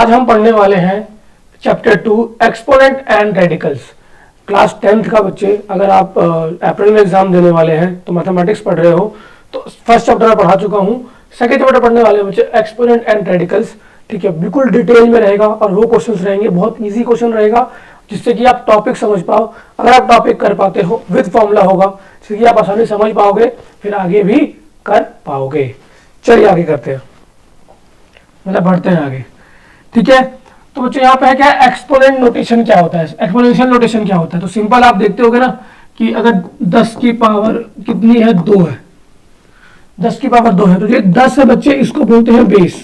आज हम पढ़ने वाले हैं chapter 2 exponent and radicals. Class 10th का बच्चे, अगर आप अप्रैल में एग्जाम देने वाले हैं तो मैथमेटिक्स पढ़ रहे हो तो फर्स्ट चैप्टर पढ़ा चुका हूँ। सेकंड चैप्टर पढ़ने वाले बच्चे एक्सपोनेंट एंड रेडिकल्स, ठीक है, बिल्कुल डिटेल में रहेगा और वो क्वेश्चंस रहेंगे, बहुत इजी क्वेश्चन रहेगा जिससे कि आप टॉपिक समझ पाओ। अगर आप टॉपिक कर पाते हो विद फॉर्मूला होगा जिससे कि आप आसानी समझ पाओगे, फिर आगे भी कर पाओगे। चलिए आगे करते हैं, मतलब बढ़ते हैं आगे, ठीक है। तो बच्चों यहाँ पे है क्या, एक्सपोनेंट नोटेशन क्या होता है, एक्सपोनेंशियल नोटेशन क्या होता है। तो सिंपल आप देखते होगे ना कि अगर 10 की पावर कितनी है, 2 है, 10 की पावर 2 है, तो ये 10 है बच्चे, इसको बोलते हैं बेस,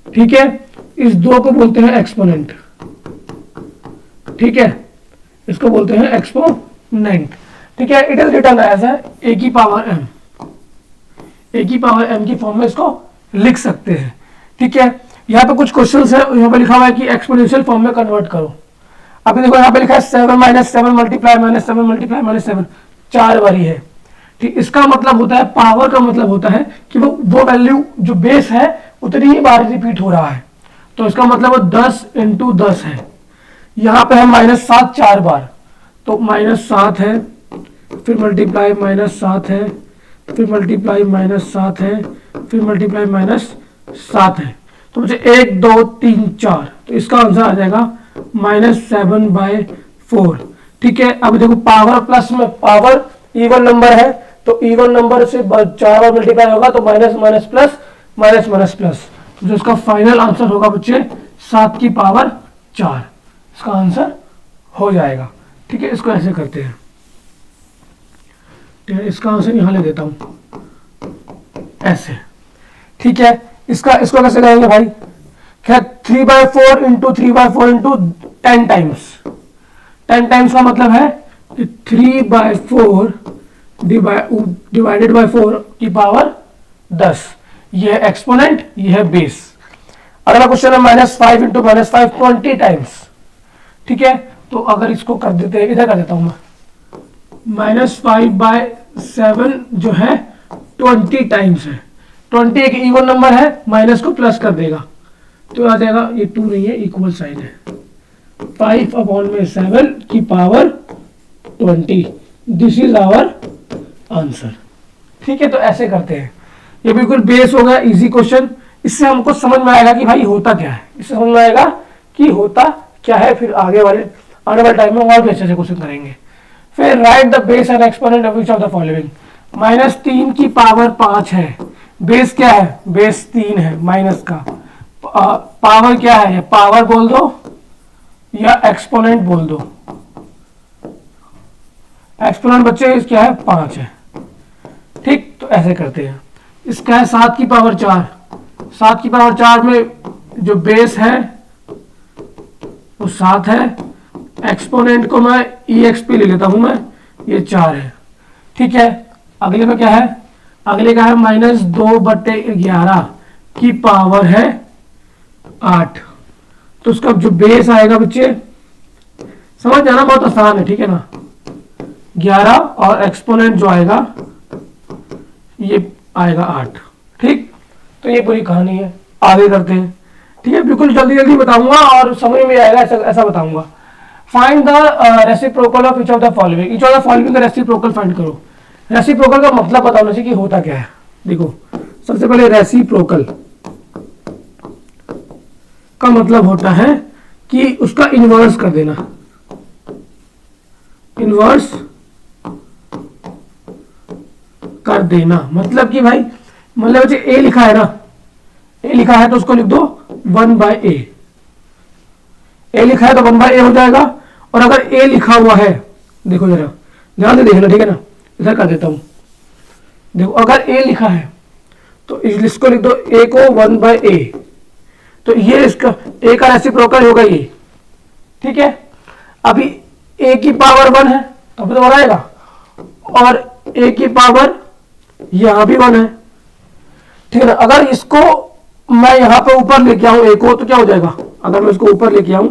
ठीक है। इस 2 को बोलते हैं एक्सपोनेंट, ठीक है, इसको बोलते हैं एक्सपोनेंट, ठीक है। It is written as A की पावर m, ए की पावर m की फॉर्म में इसको लिख सकते हैं, ठीक है। यहाँ पे कुछ क्वेश्चंस है, यहाँ पे लिखा हुआ है कि एक्सपोनेंशियल फॉर्म में कन्वर्ट करो। अभी देखो यहाँ पे लिखा है 7 - 7 मल्टीप्लाई -7 मल्टीप्लाई -7, 4 बारी है, ठीक। इसका मतलब होता है, पावर का मतलब होता है कि वो वैल्यू जो बेस है उतनी ही बार रिपीट हो रहा है। तो इसका मतलब वो 10 × 10 है। यहाँ पे है -7 4 बार, तो -7 है, फिर मल्टीप्लाई -7 है, फिर मल्टीप्लाई -7 है, फिर मल्टीप्लाई -7 है। तो मुझे 1 2 3 4, तो इसका आंसर आ जाएगा -7/4, ठीक है। अब देखो पावर प्लस में पावर इवन नंबर है, तो इवन नंबर से 4 बार मल्टीप्लाई होगा तो minus minus plus minus minus plus, जो इसका फाइनल आंसर होगा बच्चे 7 की पावर 4, इसका आंसर हो जाएगा, ठीक है। इसको ऐसे करते हैं, ठीक है, इसका आंसर यहां ले देता हूं ऐसे, ठीक है। इसको कैसे करेंगे भाई, क्या 3/4 × 3/4 × 10 टाइम्स, 10 टाइम्स का मतलब है कि 3/4 डिवाइडेड बाय 4 की पावर 10, ये है एक्सपोनेंट, ये है बेस। अगला क्वेश्चन है -5 × -5 20 टाइम्स, ठीक है। तो अगर इसको कर देते हैं, इधर कर देता हूं मैं, -5/7 जो है 20 टाइम्स है, 20 एक इवन नंबर है, माइनस को प्लस कर देगा तो आ जाएगा, ये 2 नहीं है, इक्वल साइन है, 5/7 की power 20, this is our answer, ठीक है। तो ऐसे करते हैं, ये बिल्कुल बेस हो गया, इजी क्वेश्चन। इससे हमको समझ में आएगा कि भाई होता क्या है, इससे समझ में आएगा कि होता क्या है। फिर आने वाले टाइम में और भी अच्छे से क्वेश्चन करेंगे। फिर right the base and exponent of each of the following. -3 की पावर 5 है, बेस क्या है, बेस 3 है, माइनस का पावर क्या है, पावर बोल दो या एक्सपोनेंट बोल दो। एक्सपोनेंट बच्चे क्या है, 5 है, ठीक। तो ऐसे करते हैं, इसका है 7 की पावर 4, 7 की पावर 4 में जो बेस है वो 7 है, एक्सपोनेंट को मैं EXP ले लेता हूं मैं, ये 4 है, ठीक है। अगले में क्या है, अगले का है -2/11 की पावर है 8, तो उसका जो बेस आएगा बच्चे, समझ जाना, बहुत आसान है, ठीक है ना, 11 और एक्सपोनेंट जो आएगा ये आएगा 8, ठीक। तो ये पूरी कहानी है, आगे करते हैं, ठीक है। बिल्कुल जल्दी जल्दी बताऊंगा और समझ में आएगा, ऐसा बताऊंगा। Find the reciprocal of each of the following, each of the following का रेसिप्रोकल फाइंड करो। रेसिप्रोकल का मतलब बताना चाहिए कि होता क्या है। देखो सबसे पहले रेसिप्रोकल का मतलब होता है कि उसका इन्वर्स कर देना, इन्वर्स कर देना, मतलब कि भाई, मतलब बच्चे ए लिखा है ना, ए लिखा है तो उसको लिख दो 1/a, ए लिखा है तो 1/a हो जाएगा। और अगर ए लिखा हुआ है, देखो जरा ध्यान से देखना, ठीक है ना, इधर कर देता हूं, देखो अगर ए लिखा है तो इसको लिख दो a को 1/a, तो ये इसका a का रेसिप्रोकल होगा ये, ठीक है। अभी a की पावर 1 है तो अभी तो बनाएगा, और a की पावर यहां भी 1 है, ठीक है ना। अगर इसको मैं यहां पे ऊपर लेके आऊं a को, तो क्या हो जाएगा, अगर मैं इसको ऊपर लेके आऊं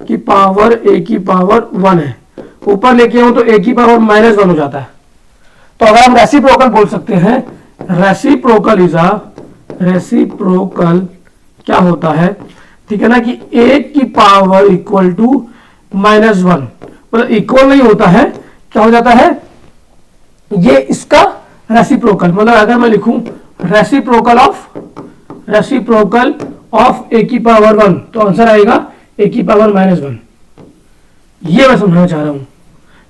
कि पावर a की पावर 1 है, ऊपर लेके आऊं तो a की पावर -1 हो जाता है। तो अगर हम रेसिप्रोकल बोल सकते हैं, रेसिप्रोकल इज अ रेसिप्रोकल क्या होता है, ठीक है ना, कि a की पावर इक्वल टू -1, मतलब इक्वल नहीं होता है, क्या हो जाता है, ये इसका रेसिप्रोकल, मतलब अगर मैं लिखूं रेसिप्रोकल ऑफ a की पावर 1 तो आंसर आएगा a की पावर -1। ये मैं समझाना चाह रहा हूं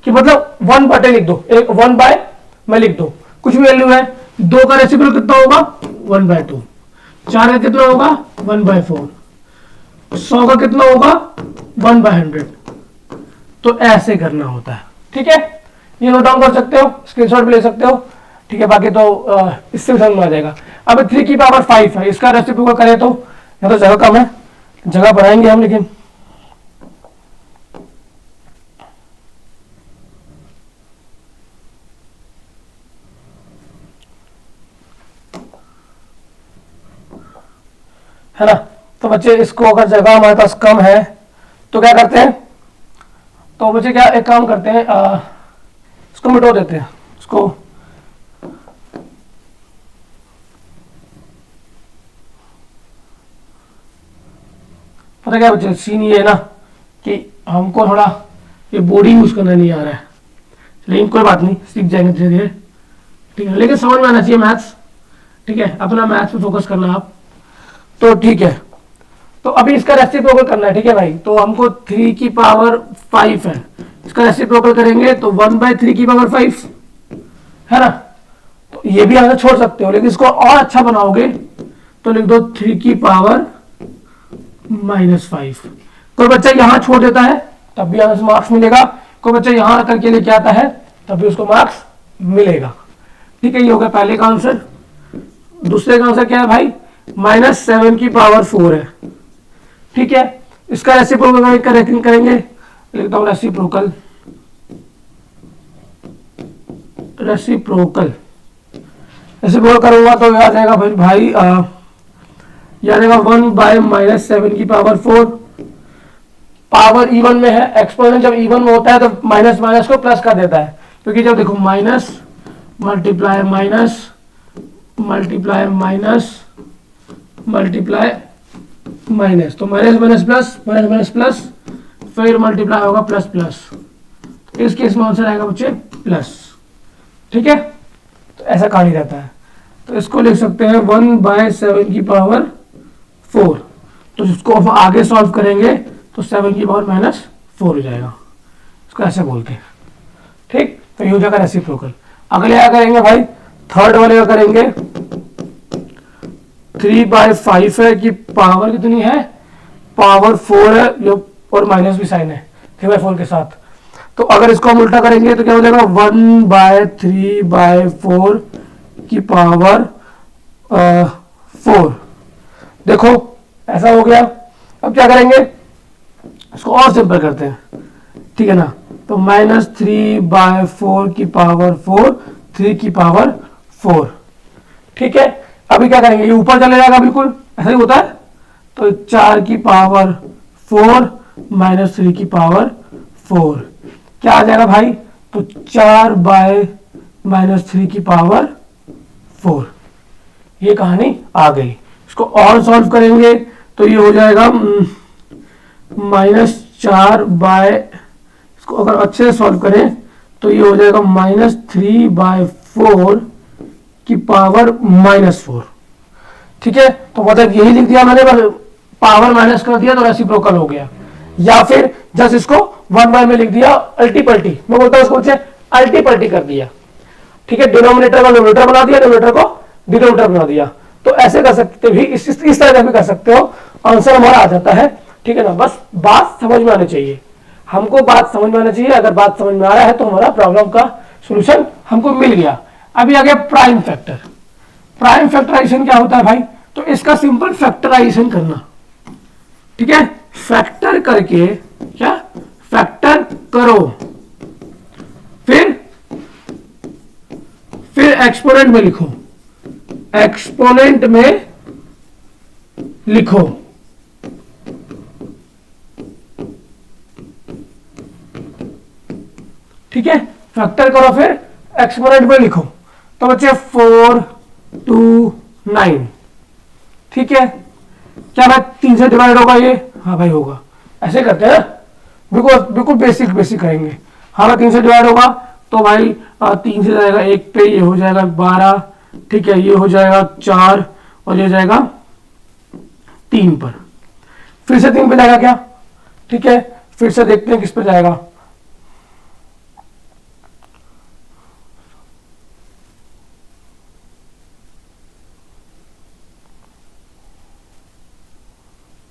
कि मतलब 1 बटे लिख दो, एक 1 बाय मैं लिख दो, कुछ भी वैल्यू है, 2 का रेसिप्रोकल कितना होगा 1/2, 4 का कितना होगा 1/4, 100 का कितना होगा 1/100। तो ऐसे करना होता है, ठीक है, ये नोट डाउन कर सकते हो, स्क्रीनशॉट भी ले सकते हो, ठीक है, बाकी तो इससे भी समझ में आ जाएगा। अब 3 की पावर 5 है, इसका रेसिप्रोकल करें तो यहाँ तो जगह कम है, जगह बढ़ाएंगे हम, लेकिन है ना। तो बच्चे इसको अगर जगह हमारे पास कम है तो क्या करते हैं, तो बच्चे क्या एक काम करते हैं, इसको मिटो देते हैं, इसको पता क्या बच्चे, सीन ये है ना कि हमको थोड़ा ये बोर्ड यूज करना नहीं आ रहा है, लेकिन कोई बात नहीं, सीख जाएंगे धीरे धीरे, ठीक है, लेकिन समझ में आना चाहिए मैथ्स, ठीक है, अपना मैथ्स पे फोकस करना आप, तो ठीक है। तो अभी इसका रेसिप्रोकल करना है, ठीक है भाई, तो हमको 3 की पावर 5 है, इसका रेसिप्रोकल करेंगे तो 1/3 की पावर 5 है ना। तो ये भी आंसर छोड़ सकते हो, लेकिन इसको और अच्छा बनाओगे तो लिख दो 3 की पावर -5। कोई बच्चा यहां छोड़ देता है तब भी आंसर मार्क्स मिलेगा, कोई बच्चा यहां आकर के लेके आता है तब भी उसको मार्क्स मिलेगा, ठीक है। ये हो गया पहले का आंसर। दूसरे का आंसर क्या है भाई, -7 की पावर 4 है, ठीक है, इसका रेसिप्रोकल करेंगे, लिखता हूं रेसिप्रोकल करूंगा तो आ जाएगा भाई याद आएगा 1/-7 की पावर 4, पावर इवन में है, एक्सपोनेंट जब इवन में होता है तो माइनस माइनस को प्लस कर देता है, क्योंकि जब देखो minus multiply minus multiply minus multiply minus, तो minus minus plus minus minus plus, फिर मल्टीप्लाई होगा प्लस प्लस, इस केस में आंसर आएगा बच्चे प्लस, ठीक है। तो ऐसा कहानी रहता है, तो इसको लिख सकते हैं 1/7 की पावर 4, तो इसको हम आगे सॉल्व करेंगे तो 7 की पावर -4 हो जाएगा, इसको ऐसे बोलते हैं, ठीक। तो ये हो जाएगा रेसिप्रोकल। अगले क्या करेंगे भाई, थर्ड वाले का करेंगे, 3/5 है कि पावर कितनी है, पावर 4 है, जो और माइनस भी साइन है 3/4 के साथ, तो अगर इसको हम उल्टा करेंगे तो क्या हो जाएगा 1/3/4 की पावर 4। देखो ऐसा हो गया। अब क्या करेंगे, इसको और सिंपल करते हैं, ठीक है ना, तो -3/4 की पावर 4, 3 की पावर 4, ठीक है। अभी क्या करेंगे, ये ऊपर चले जाएगा, बिल्कुल ऐसा ही होता है, तो 4 की पावर 4 -3 की पावर 4 क्या आ जाएगा भाई, तो 4/-3 की पावर 4। ये कहानी आ गई। इसको और सॉल्व करेंगे तो ये हो जाएगा -4/, इसको अगर अच्छे से सॉल्व करें तो ये हो जाएगा -3/4 की पावर -4, ठीक है। तो मतलब यही लिख दिया मैंने, पावर माइनस कर दिया तो रेसिप्रोकल हो गया, या फिर जस्ट इसको 1/, में लिख दिया अल्टी पल्टी, मैं बोलता हूं उसको अल्टी पल्टी कर दिया, ठीक है, डिनोमिनेटर को न्यूमरेटर बना दिया, डिनोमिनेटर को डिनोमिनेटर बना दिया, तो ऐसे कर सकते भी, इस तरह से भी कर सकते हो, आंसर हमारा आ जाता है, ठीक है ना। बस बात समझ में आनी चाहिए, हमको बात समझ में आना चाहिए, अगर बात समझ में आ रहा है तो हमारा प्रॉब्लम का सॉल्यूशन हमको मिल गया। अभी आ गया प्राइम फैक्टर। प्राइम फैक्टराइजेशन क्या होता है भाई, तो इसका सिंपल फैक्टराइजेशन करना, ठीक है, फैक्टर करके, क्या फैक्टर करो, फिर एक्सपोनेंट में लिखो, एक्सपोनेंट में लिखो, ठीक है, फैक्टर करो फिर एक्सपोनेंट में लिखो। तो बच्चे 4 2 9, ठीक है, क्या भाई 3 से डिवाइड होगा ये? हाँ भाई होगा। ऐसे करते हैं, बिल्कुल बिल्कुल बेसिक बेसिक करेंगे। हाँ भाई 3 से डिवाइड होगा तो भाई 3 से जाएगा 1 पे, ये हो जाएगा 12, ठीक है, ये हो जाएगा 4 और ये जाएगा 3 पर। फिर से 3 पे जाएगा क्या? ठीक है, फिर से देखते हैं किस पे जाएगा।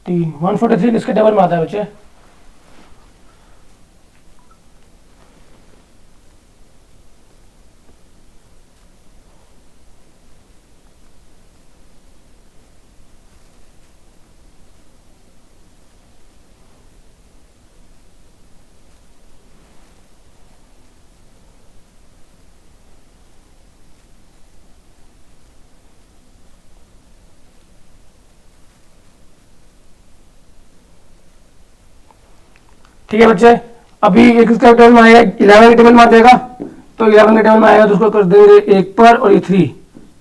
तीन 143 किसके टेबल में आता है बच्चे? ठीक है बच्चे, अभी एक इसका टेबल में आएगा, 11 के टेबल में आ जाएगा, तो 11 के टेबल में आएगा तो उसको कर देंगे 1 पर और ये 3,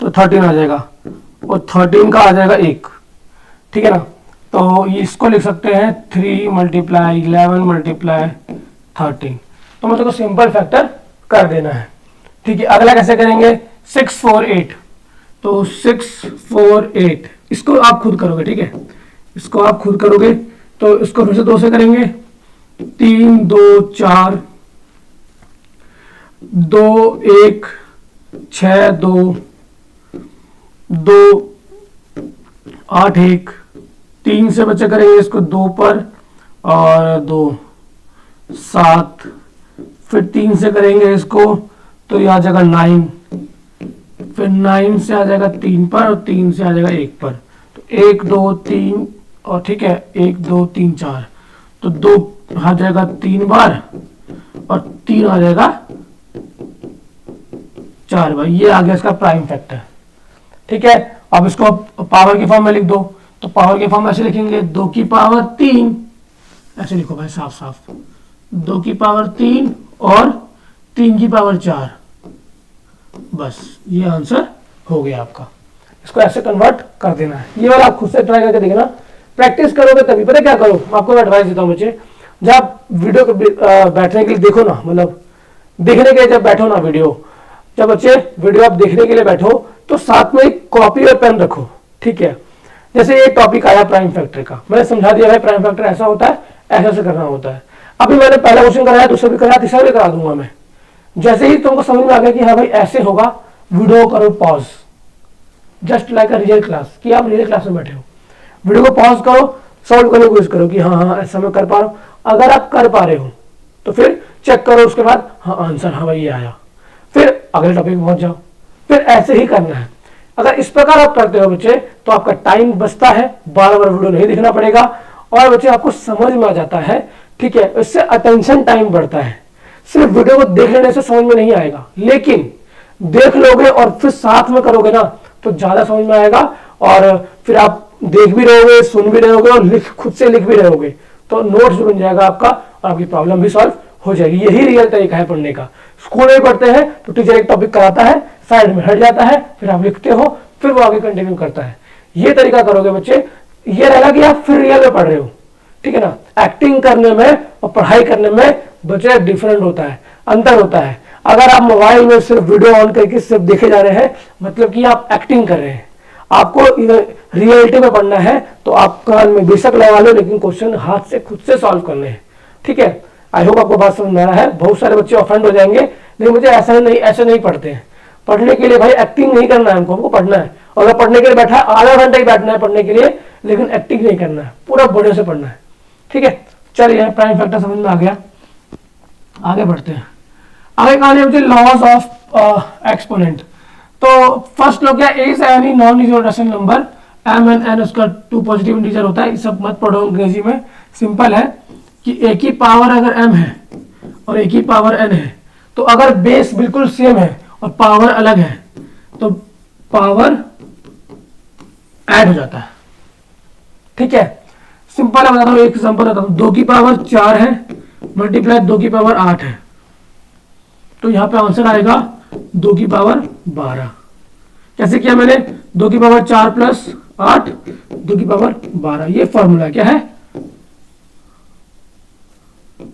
तो 13 आ जाएगा और 13 का आ जाएगा 1, ठीक है ना। तो इसको लिख सकते हैं 3 मल्टीप्लाई 11 मल्टीप्लाई 13, तो मतलब को सिंपल फैक्टर कर देना है। ठीक है, अगला कैसे करेंगे? 6 4 8, तो 6 4 8 इसको आप खुद करोगे, ठीक है, इसको आप खुद करोगे, तो इसको फिर से 2 से करेंगे, 3 2 4 2 1 6 2 2 8 1, 3 से बच्चे करेंगे इसको 2 पर और 2 7, फिर 3 से करेंगे इसको तो ये आ जाएगा 9, फिर 9 से आ जाएगा 3 पर और 3 से आ जाएगा 1 पर, तो 1 2 3 और ठीक है 1 2 3 4, तो 2 आ जाएगा 3 बार और 3 आ जाएगा 4 बार। ये आ गया इसका प्राइम फैक्टर। ठीक है, अब इसको पावर के फॉर्म में लिख दो, तो पावर के फॉर्म में ऐसे लिखेंगे 2 की पावर 3, ऐसे लिखो भाई साफ साफ, 2 की पावर 3 और 3 की पावर 4, बस ये आंसर हो गया आपका। इसको ऐसे कन्वर्ट कर देना है। ये वाला आप खुद से ट्राई करके देखना, प्रैक्टिस करोगे तभी। पता क्या करो, आपको मैं एडवाइस देता हूँ बच्चे, जब वीडियो बैठने के लिए देखो ना, मतलब देखने के लिए जब बैठो ना वीडियो, जब बच्चे वीडियो आप देखने के लिए बैठो तो साथ में एक कॉपी और पेन रखो। ठीक है, जैसे ये टॉपिक आया प्राइम फैक्टर का, मैंने समझा दिया है प्राइम फैक्टर ऐसा होता है, ऐसा करना होता है। अभी मैंने पहला क्वेश्चन कराया, दूसरा भी कराया, तीसरा भी करा दूंगा मैं। जैसे ही तुमको समझ में आ गया कि हाँ भाई ऐसे होगा, वीडियो करो pause, just like a real class, कि आप रियल क्लास में बैठे हो, वीडियो को पॉज करो, सॉल्व करने की कोशिश करो कि हाँ हाँ ऐसा मैं कर पा रहा हूँ। अगर आप कर पा रहे हो तो फिर चेक करो, उसके बाद हाँ आंसर हाँ भाई ये आया, फिर अगले टॉपिक में पहुंच जाओ। फिर ऐसे ही करना है। अगर इस प्रकार आप करते हो बच्चे तो आपका टाइम बचता है, बार बार वीडियो नहीं देखना पड़ेगा और बच्चे आपको समझ में आ जाता है। ठीक है, इससे अटेंशन टाइम बढ़ता है। सिर्फ वीडियो को देख लेने से समझ में नहीं आएगा, लेकिन देख लोगे और फिर साथ में करोगे ना तो ज्यादा समझ में आएगा, और फिर आप देख भी रहोगे, सुन भी रहोगे और खुद से लिख भी रहोगे, तो नोट्स बन जाएगा आपका और आपकी प्रॉब्लम भी सॉल्व हो जाएगी। यही रियल तरीका है पढ़ने का। स्कूल में पढ़ते हैं तो टीचर एक टॉपिक कराता है, साइड में हट जाता है, फिर आप लिखते हो, फिर वो आगे कंटिन्यू करता है। ये तरीका करोगे बच्चे, ये रहेगा कि आप फिर रियल में पढ़ रहे हो। ठीक है ना, एक्टिंग करने में और पढ़ाई करने में बच्चे डिफरेंट होता है, अंतर होता है। अगर आप मोबाइल में सिर्फ वीडियो ऑन करके सिर्फ देखे जा रहे हैं, मतलब कि आप एक्टिंग कर रहे हैं। आपको रियलिटी में पढ़ना है तो आप कान में बेशक लगा लो, लेकिन क्वेश्चन हाथ से खुद से सॉल्व करने हैं। ठीक है, आई होप आपको बात समझ में आ रहा है। बहुत सारे बच्चे ऑफेंड हो जाएंगे, लेकिन मुझे ऐसे नहीं पढ़ते हैं। पढ़ने के लिए भाई एक्टिंग नहीं करना है, हमको पढ़ना है। और अगर पढ़ने के लिए बैठा आधा घंटा ही बैठना है पढ़ने के लिए, लेकिन एक्टिंग नहीं करना है, पूरा बढ़िया से पढ़ना है। ठीक है, चलिए प्राइम फैक्टर समझ में आ गया, आगे बढ़ते हैं। आगे कहानी है मुझे लॉज ऑफ एक्सपोनेंट। तो फर्स्ट लो क्या, A is any non linear rational number, M and N उसका 2 पॉजिटिव इंटीजर होता है। ये सब मत पढ़ो अंग्रेजी में, सिंपल है कि ए की पावर अगर m है और ए की पावर n है, तो अगर बेस बिल्कुल सेम है और पावर अलग है तो पावर ऐड हो जाता है। ठीक है, सिंपल है, बताता हूँ एक एग्जांपल बताता हूँ। 2 की पावर 4 है मल्टीप्लाई 2 की पावर 8 है, तो यहां पे आंसर आएगा 2 की पावर 12। कैसे किया मैंने? 2 की पावर 4 प्लस 8 2 की पावर 12। ये फॉर्मूला क्या है,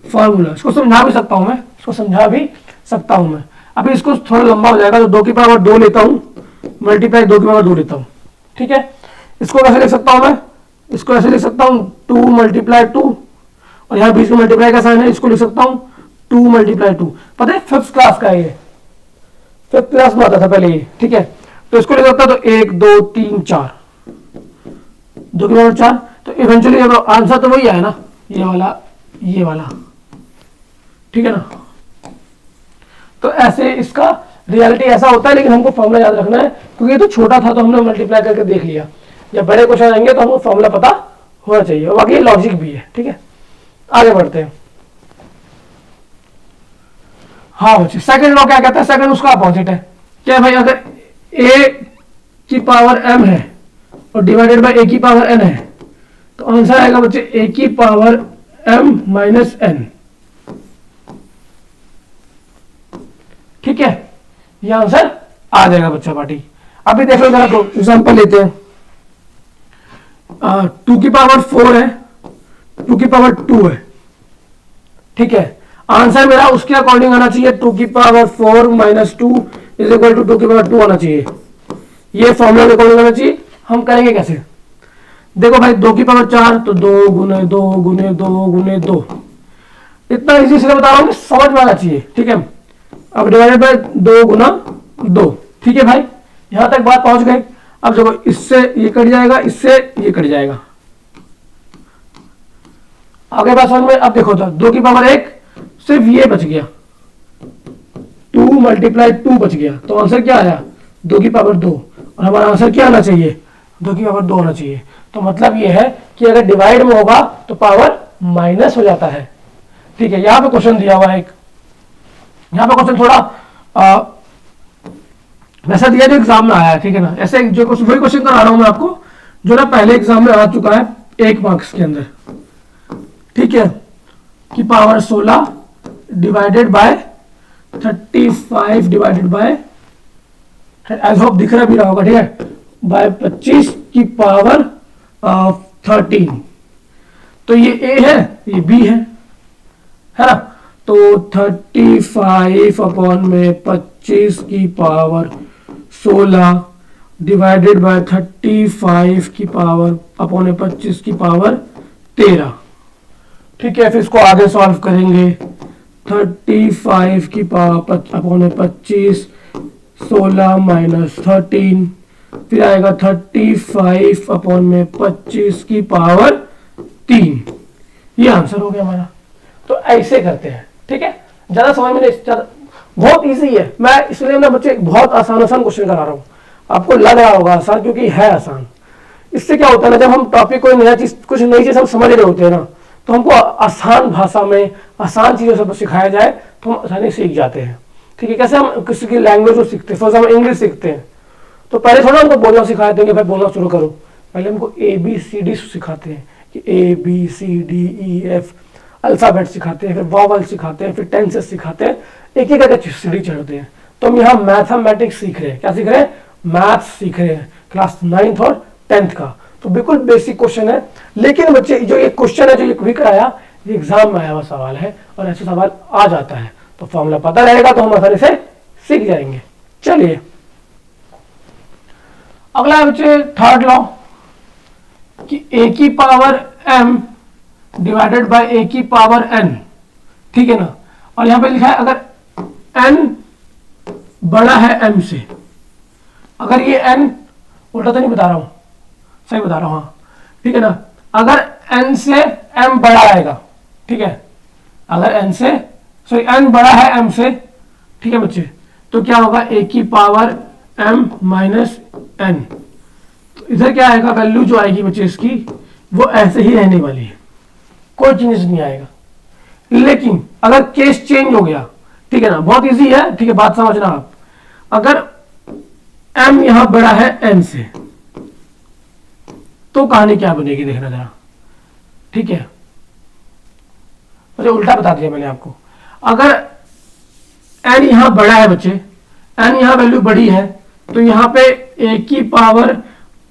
फॉर्मूला। इसको समझा भी सकता हूं मैं, इसको समझा भी सकता हूं मैं। अभी इसको थोड़ा लंबा हो जाएगा तो 2 की पावर 2 लेता हूं, मल्टीप्लाई 2 की पावर 2 लेता हूं, ठीक है। इसको कैसे लिख सकता हूं मैं, इसको ऐसे लिख सकता हूं 2 मल्टीप्लाई 2, और यहाँ बीच में मल्टीप्लाई का साइन है, इसको लिख सकता हूं 2 मल्टीप्लाई 2। पता है 5th क्लास का है ये, 5th क्लास में आता था पहले ये, ठीक है। तो इसको लिख सकता तो 1 2 3 4, 2 की पावर 4। तो इवेंचुअली आंसर तो वही आया ना, ये वाला, ठीक है ना। तो ऐसे इसका रियलिटी ऐसा होता है, लेकिन हमको फॉर्मूला याद रखना है, क्योंकि ये तो छोटा था तो हमने मल्टीप्लाई करके देख लिया। जब बड़े क्वेश्चन आएंगे तो हमको फॉर्मूला पता होना चाहिए, और बाकी लॉजिक भी है, ठीक है। आगे बढ़ते हैं। हाँ बच्चे, सेकंड लॉ क्या कहता है, सेकंड उसका अपोजिट है। क्या भाई, अगर a की पावर m है और डिवाइडेड बाय a की पावर n है, तो आंसर आएगा बच्चे a की पावर m माइनस n, ठीक है। ये आंसर आ जाएगा बच्चा पार्टी। अभी देख लो जरा, तो एग्जांपल लेते हैं। 2 की पावर 4 है, 2 की पावर 2 है, ठीक है। आंसर मेरा उसके अकॉर्डिंग आना चाहिए, 2 की power 4 minus 2 is equal to 2 की पावर 2 आना चाहिए। ये फॉर्मूला के अकॉर्डिंग आना चाहिए। हम करेंगे कैसे, देखो भाई 2 की पावर 4 तो 2 गुने 2 गुने 2 गुने 2, इतना इजी इसलिए बता रहा हूं, समझ में आना चाहिए, ठीक है। अब डिवाइडेड बाय 2 गुना 2, ठीक है भाई, यहां तक बात पहुंच गई। अब देखो इससे ये कट जाएगा, इससे ये कट जाएगा, आगे बात समझ में। अब देखो तो 2 की पावर 1 सिर्फ ये बच गया, 2 मल्टीप्लाई 2 बच गया, तो आंसर क्या आया 2 की पावर 2, और हमारा आंसर क्या आना चाहिए 2 की पावर 2 आना चाहिए। तो मतलब ये है कि अगर डिवाइड में होगा तो पावर माइनस हो जाता है, ठीक है। यहां पे क्वेश्चन दिया हुआ है एक, यहाँ पे क्वेश्चन थोड़ा वैसा दिया जो एग्जाम में आया है, ठीक है ना। ऐसे जो वही क्वेश्चन करा रहा हूं मैं आपको, जो ना पहले एग्जाम में आ चुका है 1 मार्क्स के अंदर, ठीक है। की power 16 divided by 35 divided by, I hope दिख रहा भी रहा होगा, ठीक है, बाय 25 की पावर 13। तो ये ए है, ये बी है ना। तो 35 अपॉन में 25 की पावर 16 डिवाइडेड बाय 35 की पावर अपॉन में 25 की पावर 13, ठीक है। फिर इसको आगे सॉल्व करेंगे, 35 की पावर अपॉन में 25, 16 माइनस 13, फिर आएगा 35 अपॉन में 25 की पावर 3। ये आंसर हो गया हमारा। तो ऐसे करते हैं, ठीक है। ज्यादा समझ में नहीं, बहुत इजी है। मैं इसलिए ना बच्चे बहुत आसान क्वेश्चन करा रहा हूँ, आपको लग रहा होगा आसान, क्योंकि है आसान। इससे क्या होता है ना, जब हम टॉपिक को नया चीज, कुछ नई चीज हम समझ रहे होते हैं ना, तो हमको आसान भाषा में आसान चीजों से सिखाया जाए तो हम आसानी सीख जाते हैं, ठीक है। कैसे हम किसी की लैंग्वेज को सीखते हैं, फॉर एग्जाम्पल इंग्लिश सीखते हैं, तो पहले थोड़ा हमको बोलना सिखाते हैं कि भाई बोलना शुरू करो, पहले हमको ABCD सिखाते हैं कि ABCDEF, अल्फाबेट सिखाते हैं, फिर वॉवल सिखाते हैं, फिर टेंसेस सिखाते हैं, एक एक करके सीढ़ी चढ़ते हैं। तो हम यहाँ मैथमेटिक्स सीख रहे हैं, क्या सीख रहे हैं, मैथ सीख रहे हैं, क्लास 9th और 10th का। तो बिल्कुल बेसिक क्वेश्चन है, लेकिन बच्चे जो ये क्वेश्चन है, जो ये क्विक आया, ये एग्जाम में आया हुआ सवाल है, और ऐसे सवाल आ जाता है, तो फॉर्मूला पता रहेगा तो हम आसानी से सीख जाएंगे। चलिए अगला है बच्चे थर्ड लॉ, कि a की power m divided by a की पावर n, ठीक है ना। और यहां पे लिखा है अगर n बड़ा है m से, अगर ये n, उल्टा तो नहीं बता रहा हूं, सही बता रहा हूं, हाँ ठीक है ना। अगर n से m बड़ा आएगा, ठीक है, अगर n से सॉरी n बड़ा है m से, ठीक है बच्चे, तो क्या होगा a की पावर m माइनस n। तो इधर क्या आएगा, वैल्यू जो आएगी बच्चे इसकी वो ऐसे ही रहने वाली है, कोई चेंज नहीं आएगा। लेकिन अगर केस चेंज हो गया, ठीक है ना, बहुत इजी है, ठीक है, बात समझना आप। अगर m यहां बड़ा है n से, तो कहानी क्या बनेगी देखना जरा, ठीक है। मुझे उल्टा बता दिया मैंने आपको। अगर n यहां बड़ा है बच्चे, n यहां वैल्यू बड़ी है, तो यहां पे a की पावर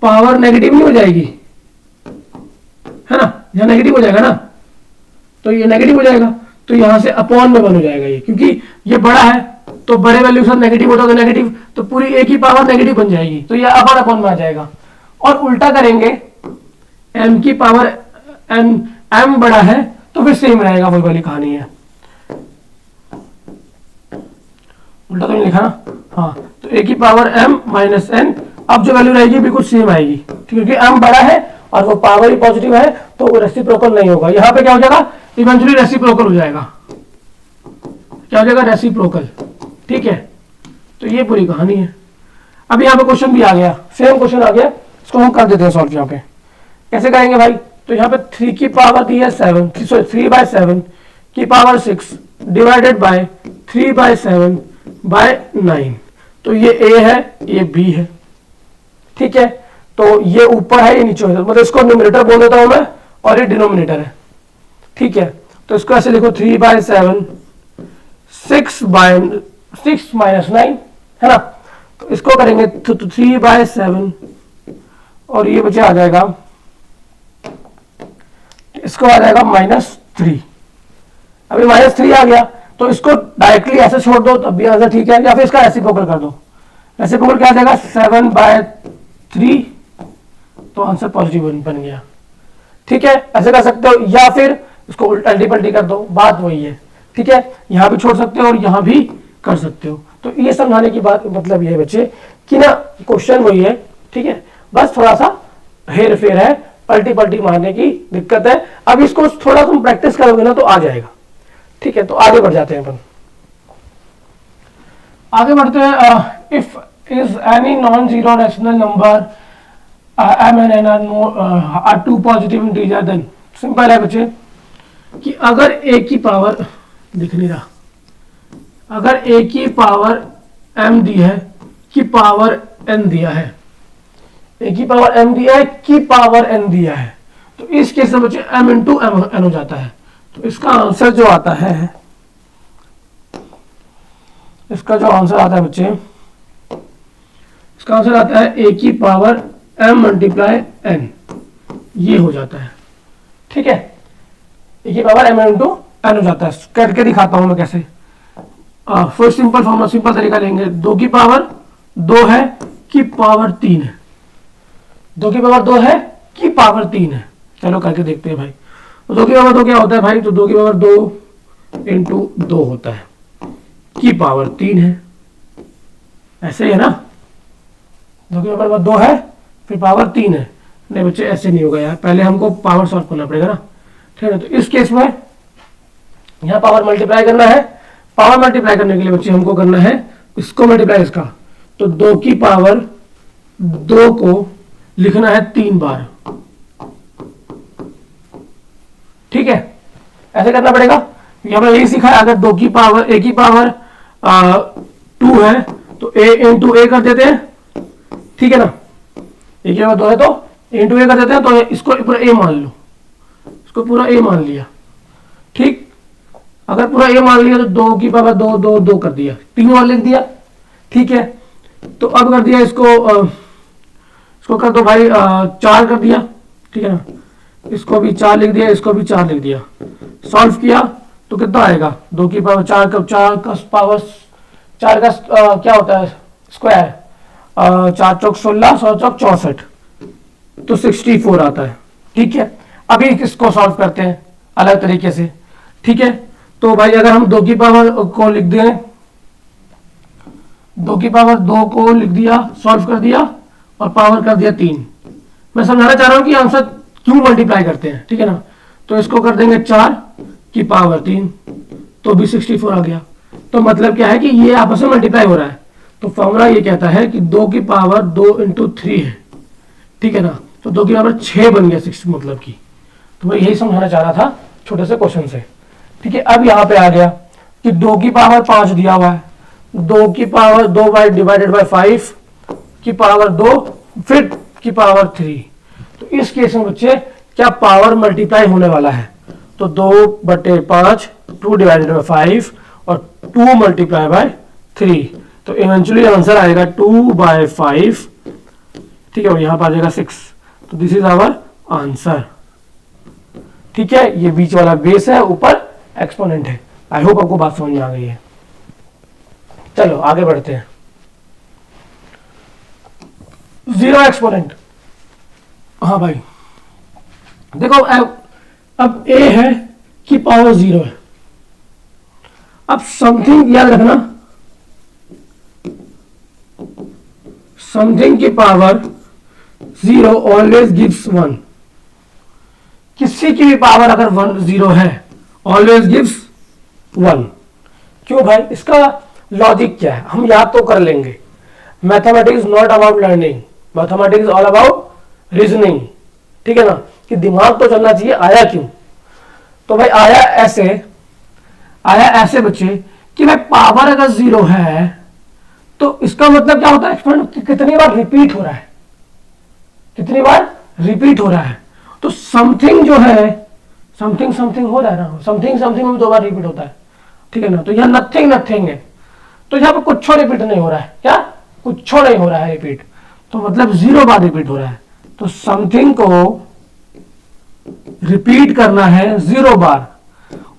पावर नेगेटिव नहीं हो जाएगी, है ना, यहाँ नेगेटिव हो जाएगा ना, तो ये नेगेटिव हो जाएगा, तो यहां से अपॉन में 1 हो जाएगा ये, क्योंकि ये बड़ा है तो बड़े वैल्यू के साथ नेगेटिव होता तो नेगेटिव, तो पूरी एक ही पावर नेगेटिव बन जाएगी, तो ये अपॉन में आ जाएगा। और उल्टा करेंगे, m की पावर m बड़ा है तो फिर सेम रहेगा, वही वाली कहानी है। उल्टा तो नहीं लिखा ना, हाँ, तो a की पावर m माइनस n, अब जो वैल्यू रहेगी बिल्कुल सेम आएगी, क्योंकि m बड़ा है और वो पावर ही पॉजिटिव है तो वो रेसिप्रोकल नहीं होगा। यहाँ पे क्या हो जाएगा, इवेंचुअली रेसिप्रोकल हो जाएगा, क्या हो जाएगा, रेसिप्रोकल। ठीक है, तो ये पूरी कहानी है। अब यहाँ पे क्वेश्चन भी आ गया, सेम क्वेश्चन आ गया, इसको हम कर देते हैं सॉल्व। यहाँ पे कैसे करेंगे भाई, तो यहाँ पे 3 की पावर दी है 7, 3/7 की पावर 6 डिवाइडेड बाय 3/7 बाय 9, तो ये a है, ये b है। ठीक है, तो ये ऊपर है, ये नीचे है, मतलब इसको न्यूमरेटर बोल देता हूं मैं और ये डिनोमिनेटर है। ठीक है, तो इसको ऐसे लिखो 3/7 6 माइनस 9, है ना, तो इसको करेंगे तो 3/7 और ये बचे आ जाएगा, इसको आ जाएगा -3। अभी -3 आ गया तो इसको डायरेक्टली ऐसे छोड़ दो तब भी आंसर ठीक है, या फिर इसका रेसिप्रोकल कर दो। रेसिप्रोकल क्या आ जाएगा, 7/3, तो आंसर पॉजिटिव बन गया। ठीक है, ऐसे कर सकते हो, या फिर इसको उल्टी पलटी कर दो, बात वही है। ठीक है, यहां भी छोड़ सकते हो और यहां भी कर सकते हो। तो ये समझाने की बात मतलब ये है बच्चे कि ना, क्वेश्चन वही है। ठीक है, बस थोड़ा सा हेर फेर है, पलटी पलटी मारने की दिक्कत है। अब इसको थोड़ा तुम प्रैक्टिस करोगे ना तो आ जाएगा। ठीक है, तो आगे बढ़ जाते हैं अपन, आगे बढ़ते हैं। If is any non zero rational number m and n are two positive integer, then simple है बच्चे कि अगर a की पावर, दिख नहीं रहा, अगर a की पावर m दी है की पावर n दिया है, a की पावर m दिया है की पावर n दिया है, तो इस केस में बच्चे m इंटू n हो जाता है। तो इसका आंसर जो आता है, इसका जो आंसर आता है बच्चे, इसका आंसर आता है a की पावर m मल्टीप्लाई n, ये हो जाता है। ठीक है, a की पावर m इंटू n हो जाता है। करके दिखाता हूं मैं कैसे। फर्स्ट सिंपल फॉर्मूला, सिंपल तरीका लेंगे, 2 की पावर 2 है की पावर 3 है, 2 की पावर 2 है की पावर 3 है। चलो करके देखते हैं भाई। तो 2 की पावर 2 क्या होता है भाई, तो 2 की पावर 2 इंटू 2 होता है, की पावर 3 है, ऐसे ही है ना। 2 की पावर 2 है फिर पावर 3 है, नहीं बच्चे ऐसे नहीं होगा यार, पहले हमको पावर सॉल्व करना पड़ेगा ना। ठीक है, तो इस केस में यहाँ पावर मल्टीप्लाई करना है। पावर मल्टीप्लाई करने के लिए बच्चे हमको करना है इसको मल्टीप्लाई इसका, तो 2 की पावर 2 को लिखना है 3 बार। ठीक है, ऐसे करना पड़ेगा। यहाँ पर यही सीखा है, अगर 2 की पावर a की पावर 2 है तो a इंटू a कर देते हैं। ठीक है ना, a की पावर 2 है तो a इंटू a कर देते हैं, तो इसको पूरा a मान लो, इसको पूरा a मान लिया। ठीक, अगर पूरा a मान लिया तो 2 की पावर 2 2 2 कर दिया, 3 बार लिख दिया। ठीक है, तो अब कर दिया इसको, इसको कर दो भाई 4 कर दिया। ठीक है ना, इसको भी 4 लिख दिया, इसको भी 4 लिख दिया। सॉल्व किया तो कितना आएगा, 2 की पावर 4 का पावर 4 का क्या होता है स्क्वायर, 4 चौक 16, 100 चौक 64, तो 64 आता है। ठीक है, अभी इसको सॉल्व करते हैं अलग तरीके से। ठीक है, तो भाई अगर हम 2 की पावर को लिख दें, 2 की पावर 2 को लिख दिया, सॉल्व कर दिया और पावर कर दिया 3। मैं समझाना चाह रहा हूं कि आंसर क्यों मल्टीप्लाई करते हैं। ठीक है ना, तो इसको कर देंगे 4 की पावर 3, तो भी 64 आ गया। तो मतलब क्या है कि ये आपस में मल्टीप्लाई हो रहा है। तो फॉर्मूला ये कहता है कि 2 की पावर 2 इंटू 3 है। ठीक है ना, तो 2 की पावर 6 बन गया 6 मतलब की। तो मैं यही समझाना चाह रहा था छोटे से क्वेश्चन से। ठीक है, अब यहाँ पे आ गया कि 2 की पावर 5 दिया हुआ है, 2 की पावर 2 बाई डिवाइडेड बाई 5 की पावर 2 फिर की पावर 3। तो इस केस में बच्चे क्या पावर मल्टीप्लाई होने वाला है, तो 2/5 2 डिवाइडेड बाई 5 और 2 मल्टीप्लाई बाय 3, तो इवेंचुअली आंसर आएगा 2/5। ठीक है, और यहाँ पर आ जाएगा 6, तो दिस इज आवर आंसर। ठीक है, ये बीच वाला बेस है, ऊपर एक्सपोनेंट है। आई होप आपको बात समझ में आ गई है। चलो आगे बढ़ते हैं। जीरो एक्सपोनेंट, हाँ भाई देखो अब a है कि पावर 0 है। अब समथिंग याद रखना, समथिंग की पावर 0 ऑलवेज गिव्स 1। किसी की भी पावर अगर 0 है ऑलवेज गिव्स 1। क्यों भाई, इसका लॉजिक क्या है हम याद तो कर लेंगे। Mathematics not about learning, mathematics all about reasoning. ठीक है ना, कि दिमाग तो चलना चाहिए आया क्यों। तो भाई आया ऐसे बच्चे कि भाई पावर अगर 0 है तो इसका मतलब क्या होता है, एक्सपोनेंट कितनी बार रिपीट हो रहा है, कितनी बार रिपीट हो रहा है। तो समथिंग जो है, समथिंग हो रहा है ना, समथिंग में 2 बार रिपीट होता है। ठीक है ना, तो यहाँ नथिंग है, तो यहाँ पर कुछ रिपीट नहीं हो रहा है। क्या, कुछ नहीं हो रहा है रिपीट, तो मतलब 0 बार रिपीट हो रहा है। तो समथिंग को रिपीट करना है 0 बार,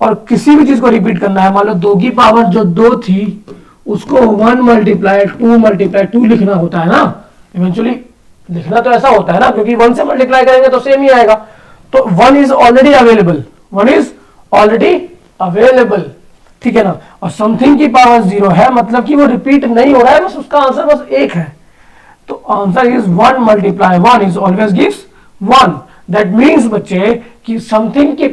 और किसी भी चीज को रिपीट करना है, मान लो 2 की पावर जो 2 थी उसको 1 मल्टीप्लाई 2 लिखना होता है ना, इवेंचुअली लिखना तो ऐसा होता है ना, क्योंकि 1 से मल्टीप्लाई करेंगे तो सेम ही आएगा। तो 1 इज ऑलरेडी अवेलेबल, ठीक है ना। और समथिंग की पावर 0 है, मतलब कि वो रिपीट नहीं हो रहा है, बस उसका आंसर बस 1 है। तो answer is 1 multiply 1 is always gives 1। That means बच्चे कि समथिंग की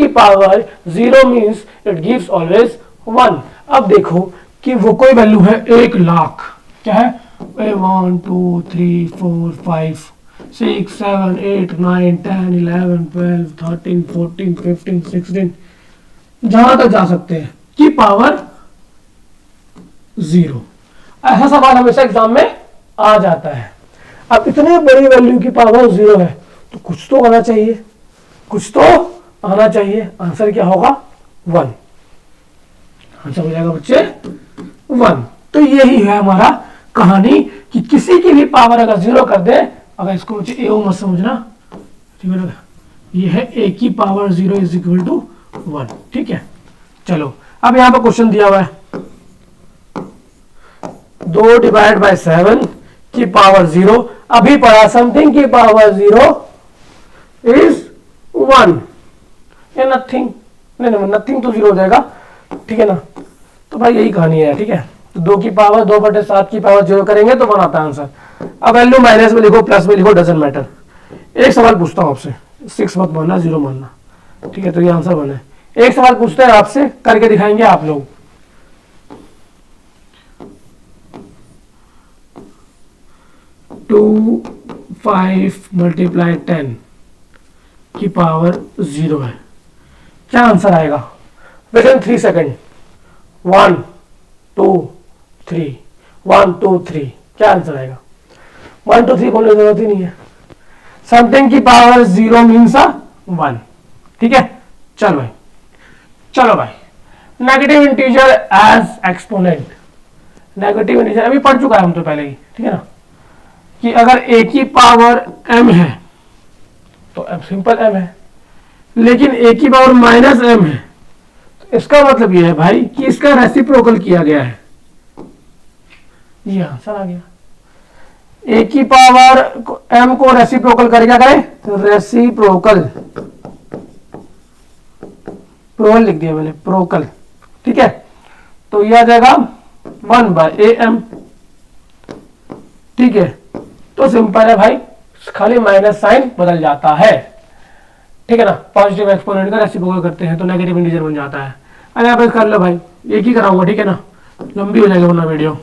power 0 means it gives always 1। अब देखो कि वो कोई वैल्यू है 1 लाख, क्या है 1 2 3 4 5 6 7 8 9 10 11 12 13 14 15 16 जहां तक जा सकते हैं की पावर 0। ऐसा सवाल हमेशा एग्जाम में आ जाता है। अब इतने बड़ी वैल्यू की पावर 0 है तो कुछ तो आना चाहिए, आंसर क्या होगा 1। आंसर हो जाएगा बच्चे 1। तो यही है हमारा कहानी कि किसी की भी पावर अगर 0 कर दे, अगर इसको बच्चे ए मत समझना, ठीक है, ये है a की पावर 0 इज इक्वल टू 1। ठीक है, चलो अब यहां पर क्वेश्चन दिया हुआ है 2 डिवाइड बाय 7 की पावर 0। अभी पढ़ा समथिंग की पावर 0 इज 1 या नथिंग, नहीं नथिंग तो 0 हो जाएगा। ठीक है ना, तो भाई यही कहानी है। ठीक है, तो 2 की पावर 2/7 की पावर 0 करेंगे तो 1 आता है आंसर। अब वैल्यू माइनस में लिखो प्लस में लिखो, डजंट मैटर। एक सवाल पूछता हूं आपसे, 6 मत मानना 0 मानना। ठीक है, तो ये आंसर बने। एक सवाल पूछते हैं आपसे, करके दिखाएंगे आप लोग। 2 5 मल्टीप्लाई 10 की पावर 0 है, क्या आंसर आएगा विद इन 3 सेकेंड। 1 2 3 1 2 3, क्या आंसर आएगा। 1 2 3 बोलने की जरूरत ही नहीं है, समथिंग की पावर 0 मीन्स 1। ठीक है, चलो भाई negative integer as exponent. Negative integer अभी पढ़ चुका है हम तो पहले ही। ठीक है ना, कि अगर a की पावर m है तो m सिंपल m है, लेकिन a की पावर माइनस m है, तो इसका मतलब यह है भाई कि इसका रेसिप्रोकल किया गया है। ये आंसर आ गया। a की पावर m को रेसिप्रोकल करेगा, करें रेसिप्रोकल, प्रोकल लिख दिया मैंने, प्रोकल। ठीक है, तो यह आ जाएगा 1/am। ठीक है, तो सिंपल है भाई, खाली माइनस साइन बदल जाता है। ठीक है ना, पॉजिटिव एक्सपोनेंट का रेसिप्रोकल करते हैं तो नेगेटिव इंटीजर बन जाता है। अरे आप कर लो भाई, एक ही कराऊंगा। ठीक है ना, लंबी हो जाएगा वरना वीडियो,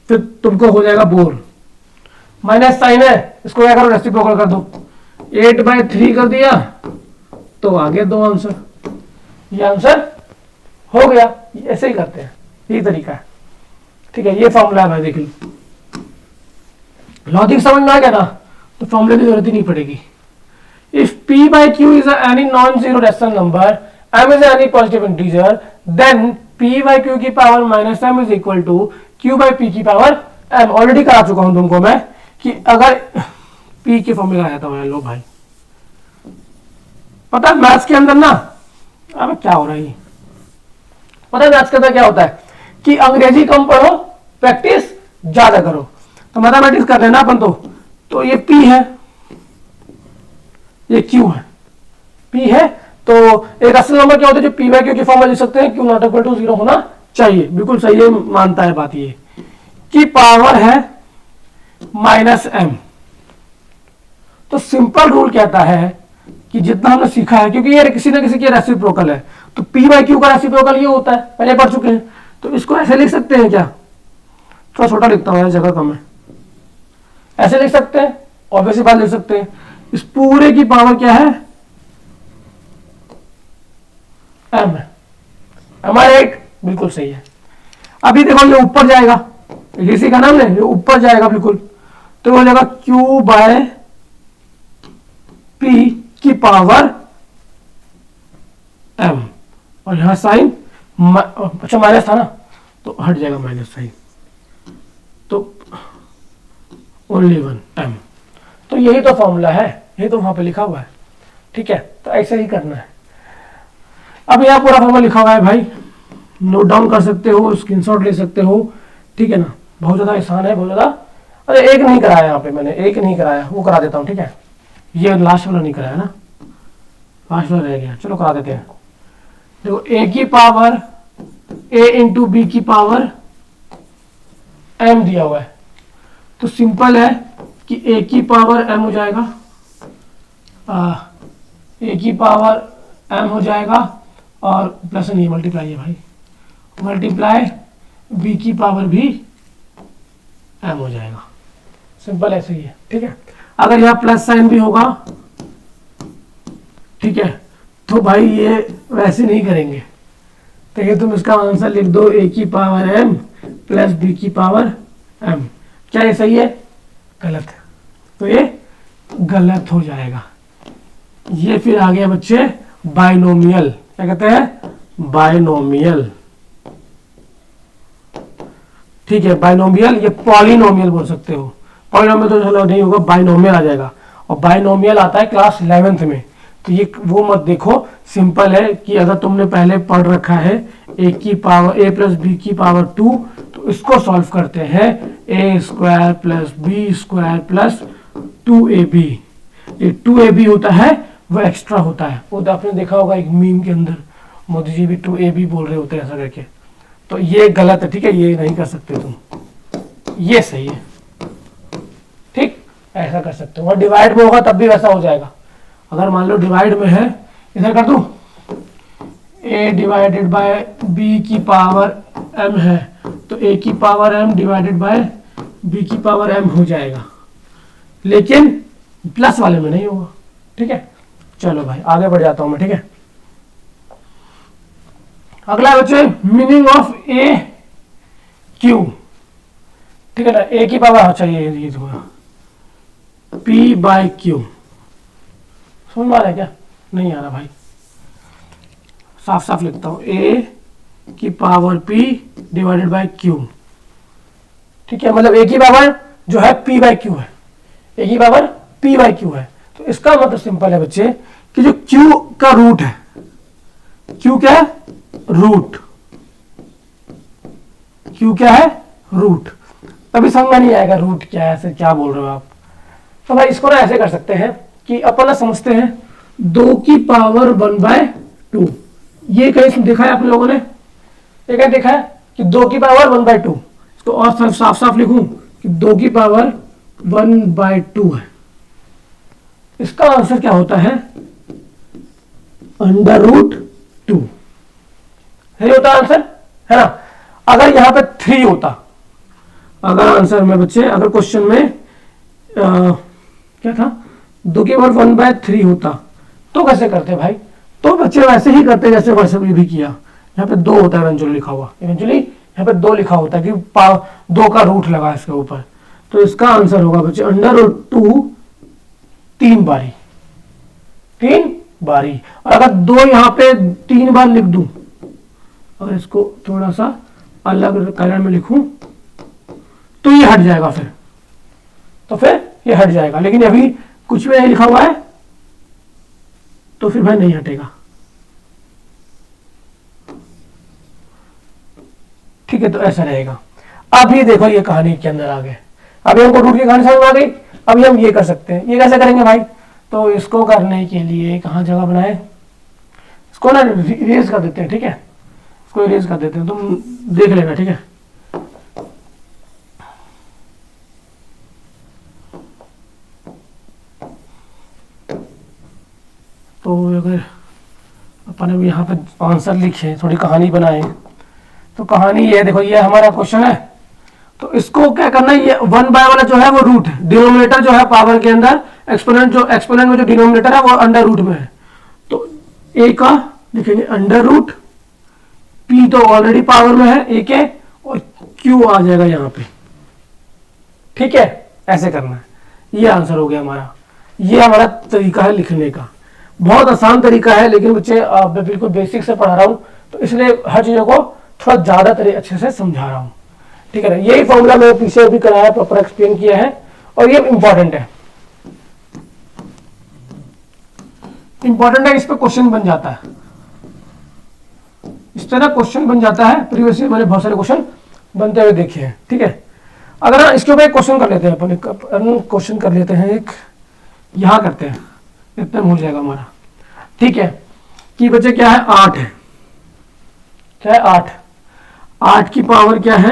फिर तुमको हो जाएगा बोर। माइनस साइन है, इसको क्या करो रेसिप्रोकल कर दो, 8/3 कर दिया तो आ गया 2 आंसर। ये आंसर हो गया। ऐसे ही करते हैं, यही तरीका है। ठीक है, ये फॉर्मूला है भाई, देख लो। लॉजिक समझ में आ गया ना, तो फॉर्मूले की जरूरत ही नहीं पड़ेगी। If p/q is any non-zero rational number, m is any positive integer, then p/q की power -m is equal to q/p की पावर एम ऑलरेडी करा चुका हूं तुमको मैं कि अगर पी की फॉर्मूला आया था मैं, लो भाई पता है मैथ्स के अंदर ना, अब क्या हो रहा है, पता है मैथ्स के अंदर क्या होता है कि अंग्रेजी कम पढ़ो, प्रैक्टिस ज्यादा करो। तो मैथमेटिक्स कर लेना अपन तो ये P है, ये Q है, P है तो एक असल नंबर क्या होता है जो P बाई Q की फॉर्म लिख सकते हैं, Q नॉट इक्वल टू 0 होना चाहिए, बिल्कुल सही है, मानता है बात ये की पावर है -m। तो सिंपल रूल कहता है कि जितना हमने सीखा है, क्योंकि ये किसी ना किसी की रेसिप्रोकल है, तो P बाई Q का रेसिप्रोकल ये होता है, पहले पढ़ चुके हैं, तो इसको ऐसे लिख सकते हैं क्या, थोड़ा छोटा लिखता हूं, जगह कम है, ऐसे लिख सकते हैं, ऑब्वियसली बात लिख सकते हैं, इस पूरे की पावर क्या है m है, हमारे एक बिल्कुल सही है। अभी देखो ये ऊपर जाएगा, इसी का नाम है, ये ऊपर जाएगा बिल्कुल, तो हो जाएगा Q बाय P की पावर m, और यहां साइन अच्छा माइनस था ना, तो हट जाएगा माइनस साइन, तो ओनली 1 m। तो यही तो फॉर्मूला है, यही तो वहां पे लिखा हुआ है, ठीक है, तो ऐसे ही करना है। अब यहां पूरा फॉर्मूला लिखा हुआ है भाई, नोट डाउन कर सकते हो, स्क्रीनशॉट ले सकते हो, ठीक है ना, बहुत ज्यादा आसान है, बहुत ज्यादा। अरे एक नहीं कराया यहाँ पे मैंने, एक नहीं कराया, वो करा देता हूँ, ठीक है, ये लास्ट वाला नहीं कराया ना, लास्ट वाला रह गया, चलो करा देते हैं। देखो a की पावर a इंटू बी की पावर m दिया हुआ है, तो सिंपल है कि a की पावर m हो जाएगा, a की पावर m हो जाएगा, और प्लस नहीं मल्टीप्लाई है भाई, मल्टीप्लाई b की पावर भी m हो जाएगा, सिंपल ऐसे ही है, ठीक है। अगर यहाँ प्लस साइन भी होगा, ठीक है, तो भाई ये वैसे नहीं करेंगे, तो ये तुम इसका आंसर लिख दो a की पावर m प्लस b की पावर m, क्या ये सही है, गलत है, तो ये गलत हो जाएगा। ये फिर आ गया बच्चे बाइनोमियल, क्या कहते हैं, बाइनोमियल, ठीक है, बाइनोमियल, ये पॉलिनोमियल बोल सकते हो, पॉलिनोमियल तो चलो नहीं होगा, बाइनोमियल आ जाएगा, और बाइनोमियल आता है क्लास 11th में, तो ये वो मत देखो, सिंपल है कि अगर तुमने पहले पढ़ रखा है a की पावर a प्लस बी की पावर 2, तो इसको सॉल्व करते हैं a square plus B square plus 2ab, ये 2ab होता है वो एक्स्ट्रा होता है, वो तो आपने देखा होगा एक मीम के अंदर, मोदी जी भी 2ab बोल रहे होते हैं ऐसा करके, तो ये गलत है, ठीक है, ये नहीं कर सकते तुम, ये सही है, ठीक, ऐसा कर सकते हो। और डिवाइड में होगा तब भी वैसा हो जाएगा, अगर मान लो डिवाइड में है, इधर कर दूं a डिवाइडेड बाय b की पावर m है, तो a की power m divided by b की पावर m हो जाएगा, लेकिन प्लस वाले में नहीं होगा, ठीक है। चलो भाई आगे बढ़ जाता हूं मैं, ठीक है। अगला बच्चे मीनिंग ऑफ a q, ठीक है ना, a की पावर चाहिए ये p बाय q, समझ में आ रहा है क्या, नहीं आ रहा भाई, साफ साफ लिखता हूं a की power p divided by q, ठीक है, मतलब a की पावर जो है p बाय q है, a की पावर p बाय q है, तो इसका मतलब सिंपल है बच्चे कि जो q का रूट है, q क्या है, रूट, q क्या है, रूट, तभी समझ में नहीं आएगा रूट क्या है, ऐसे क्या बोल रहे हो आप, तो भाई इसको ना ऐसे कर सकते हैं कि अपन ना समझते हैं 2 की पावर 1/2, ये कहीं देखा है आप लोगों ने, ये कहीं देखा है कि 2 की पावर 1/2, इसको और साफ साफ लिखूं कि 2 की पावर 1/2 है, इसका आंसर क्या होता है, √2, यही होता है आंसर, है ना। अगर यहां पे 3 होता, अगर आंसर में बच्चे, अगर क्वेश्चन में क्या था, 2 की पावर 1/3 होता, तो कैसे करते भाई, तो बच्चे वैसे ही करते जैसे वैसे भी किया, यहाँ पे 2 होता है इवेंचुअली लिखा हुआ, इवेंचुअली यहाँ पे 2 लिखा होता है कि 2 का रूट लगा इसके ऊपर, तो इसका आंसर होगा बच्चे √2 3 बारी, 3 बारी, और अगर 2 यहाँ पे 3 बार लिख दूं, अगर इसको थोड़ा सा अलग कलर में लिखूं तो ये हट जाएगा फिर, तो फिर ये हट जाएगा, लेकिन अभी कुछ भी नहीं लिखा हुआ है तो फिर भाई नहीं हटेगा। ठीक है, तो ऐसा रहेगा। अब ये देखो ये कहानी के अंदर आ गए, अभी हमको रूट की कहानी समझ में आ गई। अभी हम ये कर सकते हैं, ये कैसे करेंगे भाई, तो इसको करने के लिए कहाँ जगह बनाए, इसको ना इरेज कर देते हैं, ठीक है, इसको इरेज कर देते हैं, तुम देख लेना, ठीक है। तो अगर अपन अब यहाँ पे आंसर लिखे, थोड़ी कहानी बनाए, तो कहानी ये देखो, ये हमारा क्वेश्चन है, तो इसको क्या करना है, ये 1/, वाला जो है वो रूट है, डिनोमिनेटर जो है पावर के अंदर, एक्सपोनेंट में जो डिनोमिनेटर है वो अंडर रूट में है, तो ए का लिखेंगे अंडर रूट, पी तो ऑलरेडी पावर में है ए के, और क्यू आ जाएगा यहाँ पे, ठीक है, ऐसे करना है। ये आंसर हो गया हमारा, ये हमारा तरीका है लिखने का, बहुत आसान तरीका है, लेकिन बच्चे मैं बिल्कुल बेसिक से पढ़ा रहा हूँ, तो इसलिए हर चीजों को थोड़ा ज्यादा अच्छे से समझा रहा हूँ, ठीक है ना। यही फॉर्मूला मैंने पीछे भी कराया, प्रॉपर एक्सप्लेन किया है, और ये इंपॉर्टेंट है, इस पे क्वेश्चन बन जाता है, इस तरह क्वेश्चन बन जाता है, प्रीवियस ईयर मैंने बहुत सारे क्वेश्चन बनते हुए देखे हैं, ठीक है। अगर इसके ऊपर एक क्वेश्चन कर लेते हैं, अपन क्वेश्चन कर लेते हैं, एक यहां करते हैं, इतना हो जाएगा हमारा, ठीक है, कि बच्चे क्या है 8 है, क्या है 8 की पावर क्या है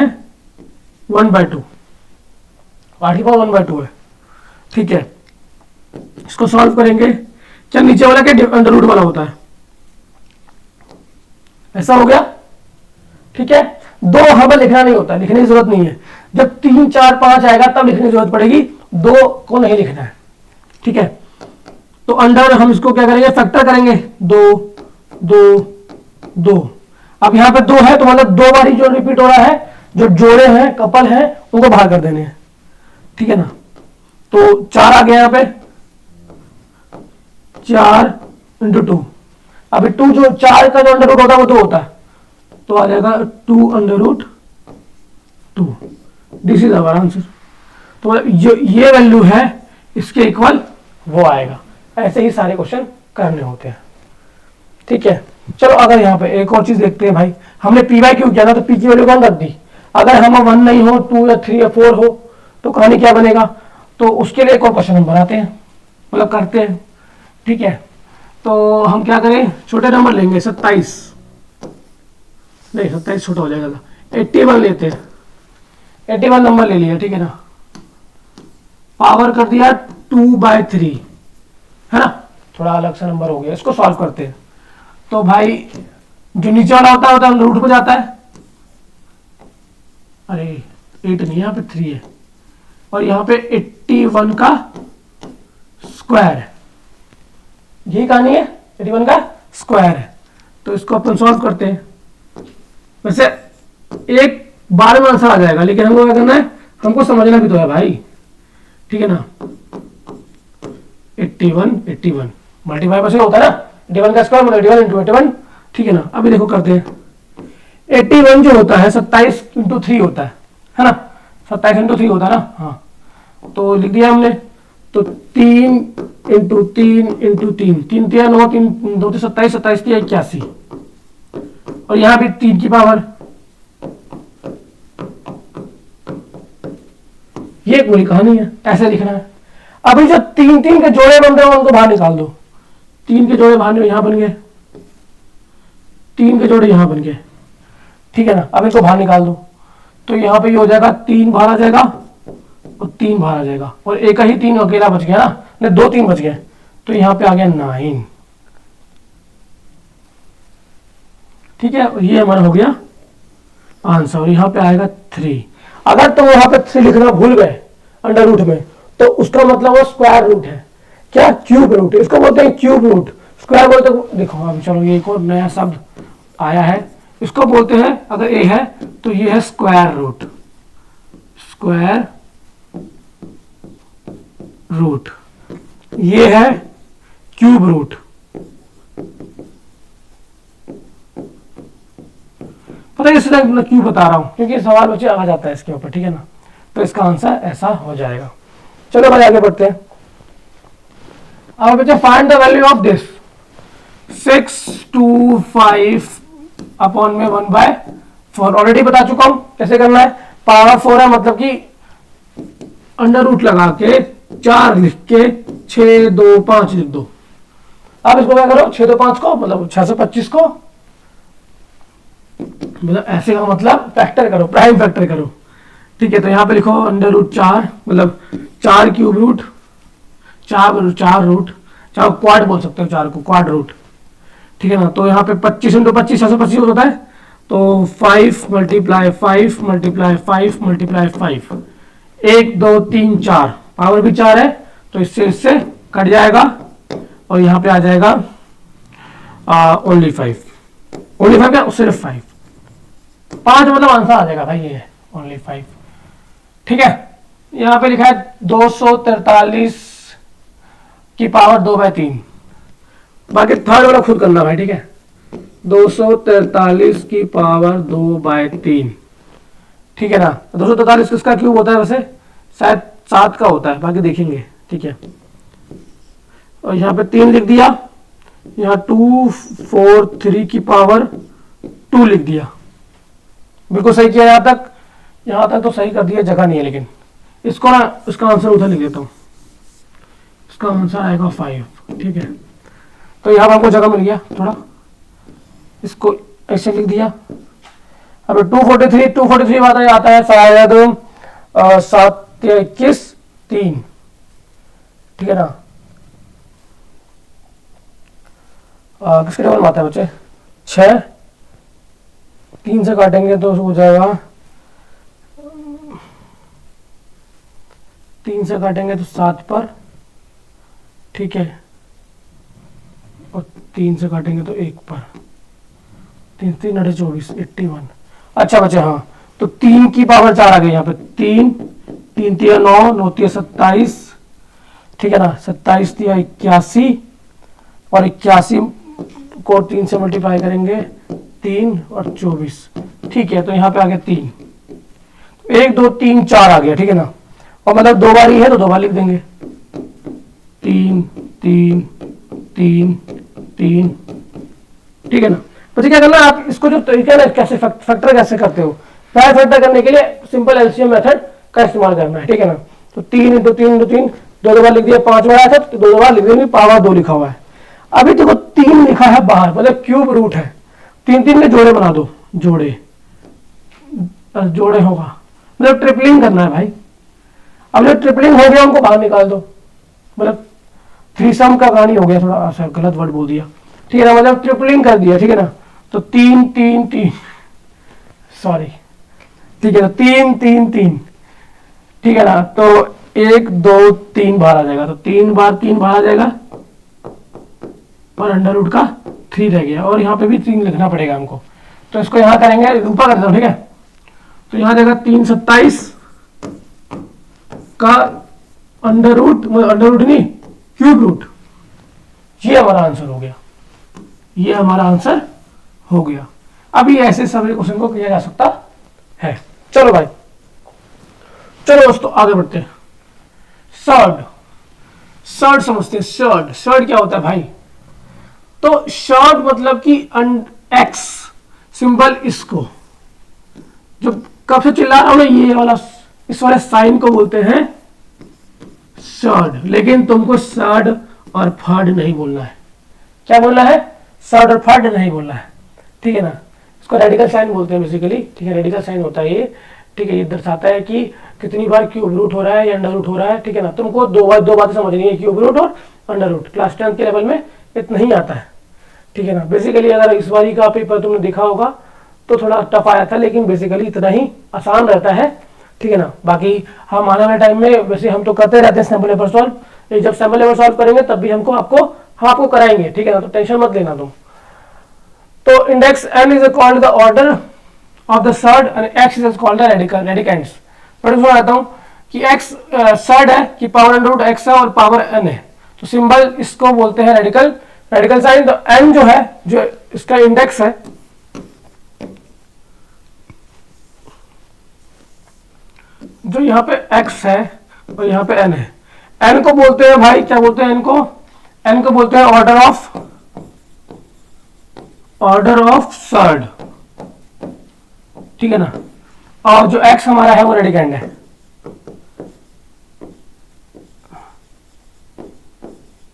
1/2, 8 की पावर 1/2 है, ठीक है। इसको सॉल्व करेंगे, क्या नीचे वाला क्या अंडर रूट वाला होता है, ऐसा हो गया, ठीक है। 2 हमें लिखना नहीं होता, लिखने की जरूरत नहीं है, जब 3 4 5 आएगा तब लिखने की जरूरत पड़ेगी, 2 को नहीं लिखना है, ठीक है। तो अंडर हम इसको क्या करेंगे, फैक्टर करेंगे, 2 2 2, अब यहाँ पे 2 है तो मतलब 2 बार ही जो रिपीट हो रहा है, जो जोड़े हैं कपल हैं उनको बाहर कर देने हैं, ठीक है ना। तो 4 आ गया यहाँ पे, 4 × 2, अभी 2 जो 4 का जो अंडर रूट होता है वो 2 होता है, तो आ जाएगा 2 √ 2, दिस इज आवर आंसर। तो जो ये वैल्यू है इसके इक्वल वो आएगा, ऐसे ही सारे क्वेश्चन करने होते हैं, ठीक है। चलो अगर यहाँ पे एक और चीज देखते हैं भाई, हमने p/q किया था तो p की वैल्यू कौन रख दी, अगर हम 1 नहीं हो, 2 या 3 या 4 हो तो कहानी क्या बनेगा, तो उसके लिए एक और क्वेश्चन हम बनाते हैं, मतलब करते हैं, ठीक है। तो हम क्या करें, छोटे नंबर लेंगे, 27 नहीं, 27 छोटा हो जाएगा, 81 लेते हैं, 81 नंबर ले लिया, ठीक है ना, पावर कर दिया 2/3, है ना, थोड़ा अलग सा नंबर हो गया, इसको सॉल्व करते हैं। तो भाई जो नीचे वाला होता है रूट पे जाता है, अरे 8 नहीं, यहाँ पे 3 है, और यहाँ पे 81 का स्क्वायर है, यही कहानी है, 81 का स्क्वायर है, तो इसको अपन सॉल्व करते हैं। वैसे एक बार में आंसर आ जाएगा, लेकिन हमको क्या करना है, हमको समझना भी तो है भाई, ठीक है ना। 81 मल्टीप्लाई पर होता है ना, 81 का स्क्वायर मतलब 81 × 81, ठीक है ना। अभी देखो करते हैं, 81 जो होता है 27 × 3 होता है ना, 27 × 3 होता है ना, हाँ, तो लिख दिया हमने, तो 3 × 3 × 3, 3 3 9, 3 2 27, 27 3 81, और यहां भी 3 की पावर, ये पूरी कहानी है, ऐसे लिखना है। अभी जो 3 3 के जोड़े बन रहे हैं उनको बाहर निकाल दो, 3 के जोड़े बाहर यहां बन गए, 3 के जोड़े यहां बन गए, ठीक है ना। अब इनको बाहर निकाल दो, तो यहाँ पे ये हो जाएगा 3 बाहर आ जाएगा और 3 बाहर आ जाएगा, और एक ही 3 अकेला बच गया ना, नहीं 2 3 बच गए, तो यहाँ पे आ गया 9, ठीक है। और ये हमारा हो गया आंसर, और यहाँ पे आएगा 3। अगर तुम यहाँ पे 3 लिखना भूल गए अंडर रूट में, तो उसका मतलब वो स्क्वायर रूट है, क्या क्यूब रूट, इसको बोलते हैं क्यूब रूट, स्क्वायर बोलते हैं, देखो अब चलो ये एक और नया शब्द आया है, इसको बोलते हैं, अगर ए है तो ये है स्क्वायर रूट, स्क्वायर रूट, ये है क्यूब रूट। पता है इसलिए मैं क्यों बता रहा हूं, क्योंकि सवाल बच्चे आ जाता है इसके ऊपर, ठीक है ना। तो इसका आंसर ऐसा हो जाएगा। चलो भाई आगे बढ़ते हैं। अब बच्चे find the value of this 625 upon में 1/4। ऑलरेडी बता चुका हूं कैसे करना है। पावर 4 है मतलब कि अंडर रूट लगा के 4 लिख के 6 2 5 लिख दो। अब इसको क्या करो, 6 2 5 को मतलब 625 को मतलब ऐसे का मतलब फैक्टर करो, प्राइम फैक्टर करो। ठीक है, तो यहाँ पे लिखो अंडर रूट 4 मतलब 4 क्यूब रूट 4 रूट, चाहे क्वाड बोल सकते हो 4 को, क्वाड रूट। ठीक है ना, तो यहाँ पे 25 इंटू 25 625 होता है, तो 5 मल्टीप्लाई 5 मल्टीप्लाई 5 मल्टीप्लाई 5 1 2 3 4, पावर भी 4 है तो इससे कट जाएगा और यहाँ पे आ जाएगा ओनली 5 क्या, सिर्फ 5 मतलब आंसर आ जाएगा भाई, ये ओनली 5। ठीक है, यहाँ पे लिखा है 243 की पावर 2/3। बाकी थर्ड वाला खुद करना भाई। ठीक है, 243 की पावर 2/3। ठीक है ना, 243 किसका क्यूब होता है वैसे, शायद 7 का होता है, बाकी देखेंगे। ठीक है, और यहाँ पे 3 लिख दिया, यहाँ 243 की पावर 2 लिख दिया। बिल्कुल सही किया यहाँ तक तो सही कर दिया, जगह नहीं है। लेकिन इसको ना, इसका आंसर उधर लिख देता हूँ, इसका आंसर आएगा 5। ठीक है, तो यहाँ पर हमको जगह मिल गया थोड़ा, इसको ऐसे लिख दिया। अब 243 बात आता है शायद 7 या 21 3। ठीक है ना, किसके टेबल में आता है बच्चे, 6 3 से काटेंगे तो हो जाएगा, 3 से काटेंगे तो 7 पर। ठीक है, और 3 से काटेंगे तो 1 पर, 3 3 24 81। अच्छा बच्चे, हाँ तो 3 की पावर 4 आ गई यहाँ पे, 3 3 3 9 9 3 27। ठीक है ना, 27 दिया 81 और 81 को 3 से मल्टीप्लाई करेंगे 3 और 24। ठीक है, तो यहाँ पे आ गया 3, 1 2 3 4 आ गया। ठीक है ना, और मतलब 2 बार ही है तो 2 बार लिख देंगे, 3 3 3 3। ठीक है ना, तो क्या करना आप इसको जो तरीका है कैसे फैक्टर कैसे करते हो, प्राइम फैक्टर करने के लिए सिंपल एलसीएम मेथड का इस्तेमाल करना है। ठीक है ना, तो 3 इंटू 3 इंटू 3 2 बार लिख दिया, 5 बार आया था तो 2 बार लिख देंगे, पावर 2 लिखा हुआ है। अभी देखो 3 लिखा है बाहर, मतलब क्यूब रूट है, 3 3 के जोड़े बना दो, जोड़े होगा मतलब ट्रिपलिंग करना है भाई। अब जब ट्रिपलिंग हो गया उनको बाहर निकाल दो, मतलब थ्रीसम का कहानी हो गया, थोड़ा सा गलत वर्ड बोल दिया। ठीक है ना, मतलब ट्रिपलिंग कर दिया। ठीक है ना, तो 3 3 3 सॉरी। ठीक है, तो 3 3 3। ठीक है ना, तो 1 2 3 बार आ जाएगा, तो 3 बार आ जाएगा और अंडर रूट का 3 रह गया, और यहाँ पे भी 3 लिखना पड़ेगा हमको, तो इसको यहाँ करेंगे, ऊपर कर देता हूँ। ठीक है, तो यहाँ देगा 3 27 का अंडर रूट नहीं क्यूब रूट, ये हमारा आंसर हो गया, ये हमारा आंसर हो गया। अभी ऐसे सभी क्वेश्चन को किया जा सकता है। चलो भाई, चलो दोस्तों आगे बढ़ते हैं। सर्ड समझते हैं। सर्ड क्या होता है भाई, तो शॉर्ट मतलब कि एक्स सिंबल, इसको जो कब से चिल्ला रहा हूं ना, ये वाला इस वाले साइन को बोलते हैं सर्ड। लेकिन तुमको सर्ड और फर्ड नहीं बोलना है। क्या बोलना है, सर्ड और फर्ड नहीं बोलना है। ठीक है ना, इसको रेडिकल साइन बोलते हैं बेसिकली। ठीक है, रेडिकल साइन होता है ये। ठीक है, ये दर्शाता है कि कितनी बार क्यूब रूट हो रहा है या अंडर रूट हो रहा है। ठीक है ना, तुमको दो बातें समझनी है, क्यूब रूट और अंडर रूट। क्लास 10 के लेवल में इतना ही आता है। ठीक है ना, बेसिकली अगर इस बारी का पेपर तुमने देखा होगा तो थोड़ा टफ आया था, लेकिन बेसिकली इतना ही आसान रहता है। ठीक है ना, बाकी हम आने वाले टाइम में वैसे हम तो करते रहते हैं सैम्पल पेपर सॉल्व। जब सैम्पल पेपर सॉल्व करेंगे तब भी हम आपको कराएंगे। ठीक है ना, तो टेंशन मत लेना तुम। तो index n is called the order of the surd and x is called the radicands. बड़े सुना आता हूं कि x सर्ड है कि पावर अंडर रूट x है और पावर n है, तो सिंबल इसको बोलते हैं रेडिकल साइन। तो n जो है, जो इसका इंडेक्स है, जो यहाँ पे x है और यहाँ पे n है, n को बोलते हैं भाई, क्या बोलते हैं n को? n को बोलते हैं ऑर्डर ऑफ सर्ड, ठीक है ना। और जो x हमारा है वो रेडिकेंड है।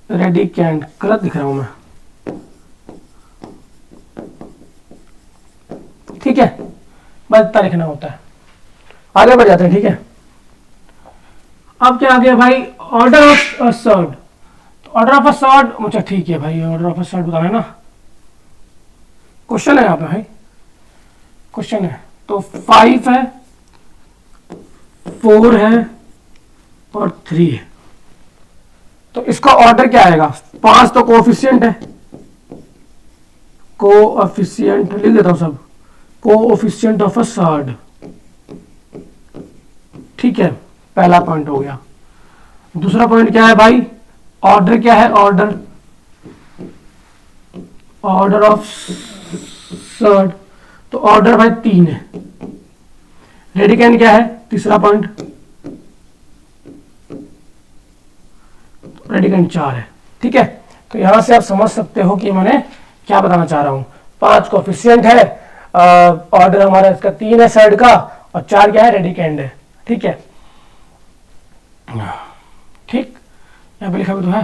रेडिकेंड गलत दिख रहा हूं मैं, ठीक है, बस इतना लिखना होता है। आगे बढ़ जाते हैं, ठीक है। अब क्या आ गया भाई? Order of a surd. Order of a surd, अच्छा ठीक है भाई, ऑर्डर ऑफ अ सर्ड बताना है ना, क्वेश्चन है यहाँ पे भाई, क्वेश्चन है। तो 5 है, 4 है और 3 है, तो इसका ऑर्डर क्या आएगा? 5 तो कोएफिशिएंट है, कोएफिशिएंट लिख देता हूं सब, कोएफिशिएंट ऑफ अ सर्ड, ठीक है, पहला पॉइंट हो गया। दूसरा पॉइंट क्या है भाई? ऑर्डर क्या है? ऑर्डर ऑफ सर्ड, तो ऑर्डर भाई 3 है। रेडिकेंड क्या है? तीसरा पॉइंट, रेडिकेंड 4 है, ठीक है। तो यहां से आप समझ सकते हो कि मैंने क्या बताना चाह रहा हूं। 5 कोएफिशिएंट है, ऑर्डर हमारा इसका 3 है सर्ड का, और 4 क्या है? रेडिकेंड है, ठीक है। ठीक, यहाँ पे लिखा भी तो है,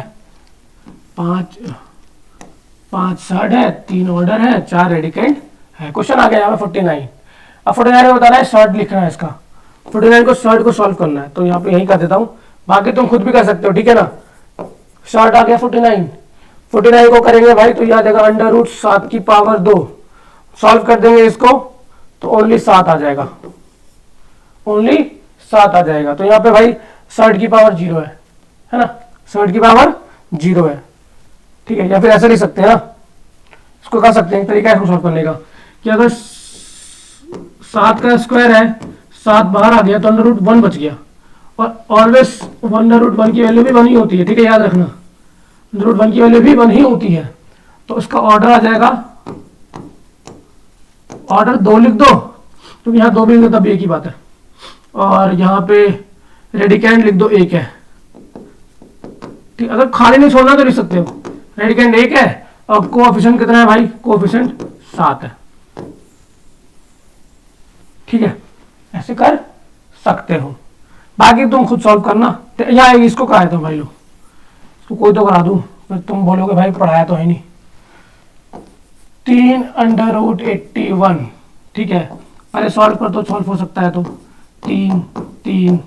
5 सर्ड है, 3 ऑर्डर है, 4 रेडिकेंड है। क्वेश्चन आ गया यहाँ पे 49। अब 49 में बता रहा है सर्ड लिखना है इसका, 49 को सर्ड को सॉल्व करना है, तो यहाँ पे यही कर देता हूँ, बाकी तुम खुद भी कर सकते हो, ठीक है ना। सर्ड आ गया 49, 49 को करेंगे भाई तो यह आ जाएगा अंडर रूट 7 की पावर 2, सॉल्व कर देंगे इसको तो ओनली 7 आ जाएगा, ओनली 7 आ जाएगा। तो यहाँ पे भाई सर्ड की पावर 0 है ना, सर्ड की पावर 0 है, ठीक है। या फिर ऐसा लिख सकते हैं ना, इसको कर सकते हैं, तरीका है इसको सॉल्व करने का कि अगर 7 का स्क्वायर है, 7 बाहर आ गया तो अंडर रूट 1 बच गया, और ऑलवेज अंडर रूट 1 की वैल्यू भी 1 ही होती है, ठीक है, याद रखना, अंडर रूट 1 की वैल्यू भी 1 ही होती है। तो इसका ऑर्डर आ जाएगा, ऑर्डर 2 लिख दो, तो यहाँ 2 भी लिख दो तब एक ही बात है, और यहाँ पे रेडिकेंड लिख दो 1 है, ठीक। अगर खाली नहीं छोड़ना तो लिख सकते हो, रेडिकेंड 1 है और कोएफिशिएंट कितना है भाई? कोएफिशिएंट 7 है, ठीक है, ऐसे कर सकते हो। बाकी तुम खुद सॉल्व करना। यहाँ इसको कराया था भाई, लो इसको कोई तो करा दूं, फिर तुम बोलोगे भाई पढ़ाया तो है नहीं। 3 अंडर रूट 81, ठीक है, पहले सॉल्व कर तो सॉल्व हो सकता है, तो 3 3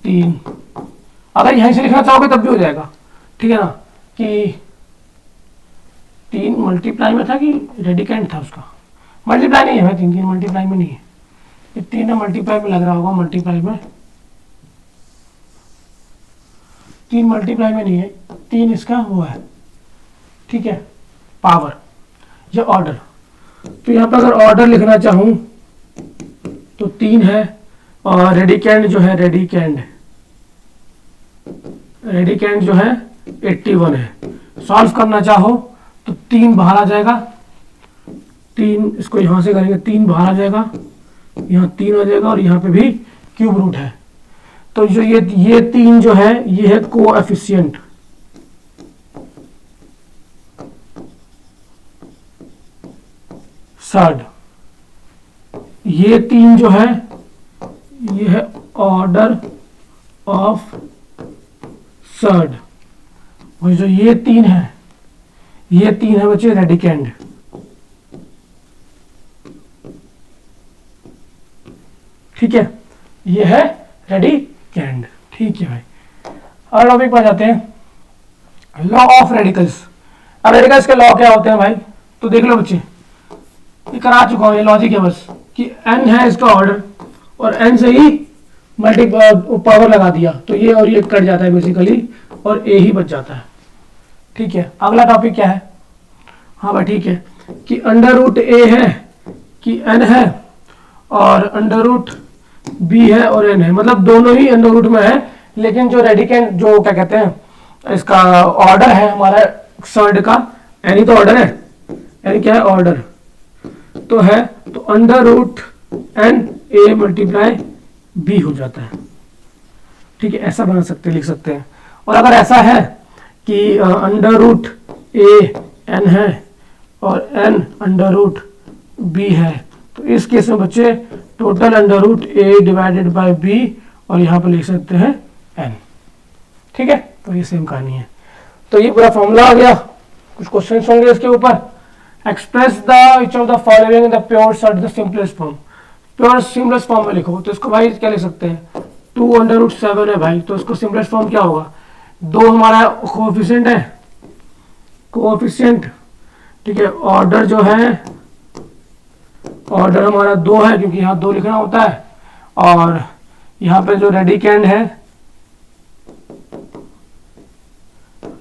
3, अगर यहीं से लिखना चाहोगे तब भी हो जाएगा, ठीक है ना, कि 3 मल्टीप्लाई में था कि रेडिकेंड था उसका, मल्टीप्लाई नहीं है भाई, 3 मल्टीप्लाई में नहीं है, ये 3 मल्टीप्लाई में लग रहा होगा, मल्टीप्लाई में, 3 मल्टीप्लाई में नहीं है, 3 इसका वो है, ठीक है, पावर या ऑर्डर। तो यहाँ पर अगर ऑर्डर लिखना चाहूं तो 3 है, और रेडिकेंड जो है, रेडिकेंड जो है 81 है। सॉल्व करना चाहो तो 3 बाहर आ जाएगा, 3 इसको यहां से करेंगे, 3 बाहर आ जाएगा, यहाँ 3 आ जाएगा, और यहाँ पे भी क्यूब रूट है। तो जो ये 3 जो है ये है कोएफिशिएंट, सर्ड, ये 3 जो है ये है ऑर्डर ऑफ सर्ड, और जो ये 3 है, ये 3 है बच्चे रेडिकेंड, ठीक है, ये है रेडिकेंड, ठीक है भाई। अगला टॉपिक पर जाते हैं, लॉ ऑफ रेडिकल्स। अब रेडिकल्स के लॉ क्या होते हैं भाई? तो देख लो बच्चे, ये करा चुका हूं, ये लॉजिक है बस, कि n है इसका ऑर्डर, और n से ही मल्टी पावर लगा दिया तो ये और ये कट जाता है बेसिकली, और a ही बच जाता है, ठीक है। अगला टॉपिक क्या है? हाँ भाई ठीक है, कि अंडर रूट a है कि n है, और अंडर रूट b है और n है, मतलब दोनों ही अंडर रूट में है, लेकिन जो रेडिकेंड जो क्या कहते हैं इसका ऑर्डर है हमारा सर्ड का, n ही तो ऑर्डर है, n क्या है? ऑर्डर तो है, तो under root n a multiply b हो जाता है, ठीक है, ऐसा बना सकते लिख सकते हैं। और अगर ऐसा है कि अंडर रूट ए एन है और एन अंडर रूट बी है, तो इस केस में बच्चे total under root A divided by B, और यहाँ पर लिख सकते हैं एन। ठीक है, तो ये सेम कहानी है। तो ये पूरा फॉर्मूला आ गया। कुछ क्वेश्चन होंगे इसके ऊपर। Express the each of the following in the pure surd the simplest form. Pure simplest form में लिखो तो इसको भाई क्या लिख सकते हैं, 2 अंडर रूट 7 है भाई, तो इसको सिंपलेस्ट फॉर्म क्या होगा, 2 हमारा कोएफिशिएंट है, कोएफिशिएंट, ठीक है। ऑर्डर जो है, ऑर्डर हमारा 2 है क्योंकि यहाँ 2 लिखना होता है, और यहाँ पे जो रेडिकेंड है,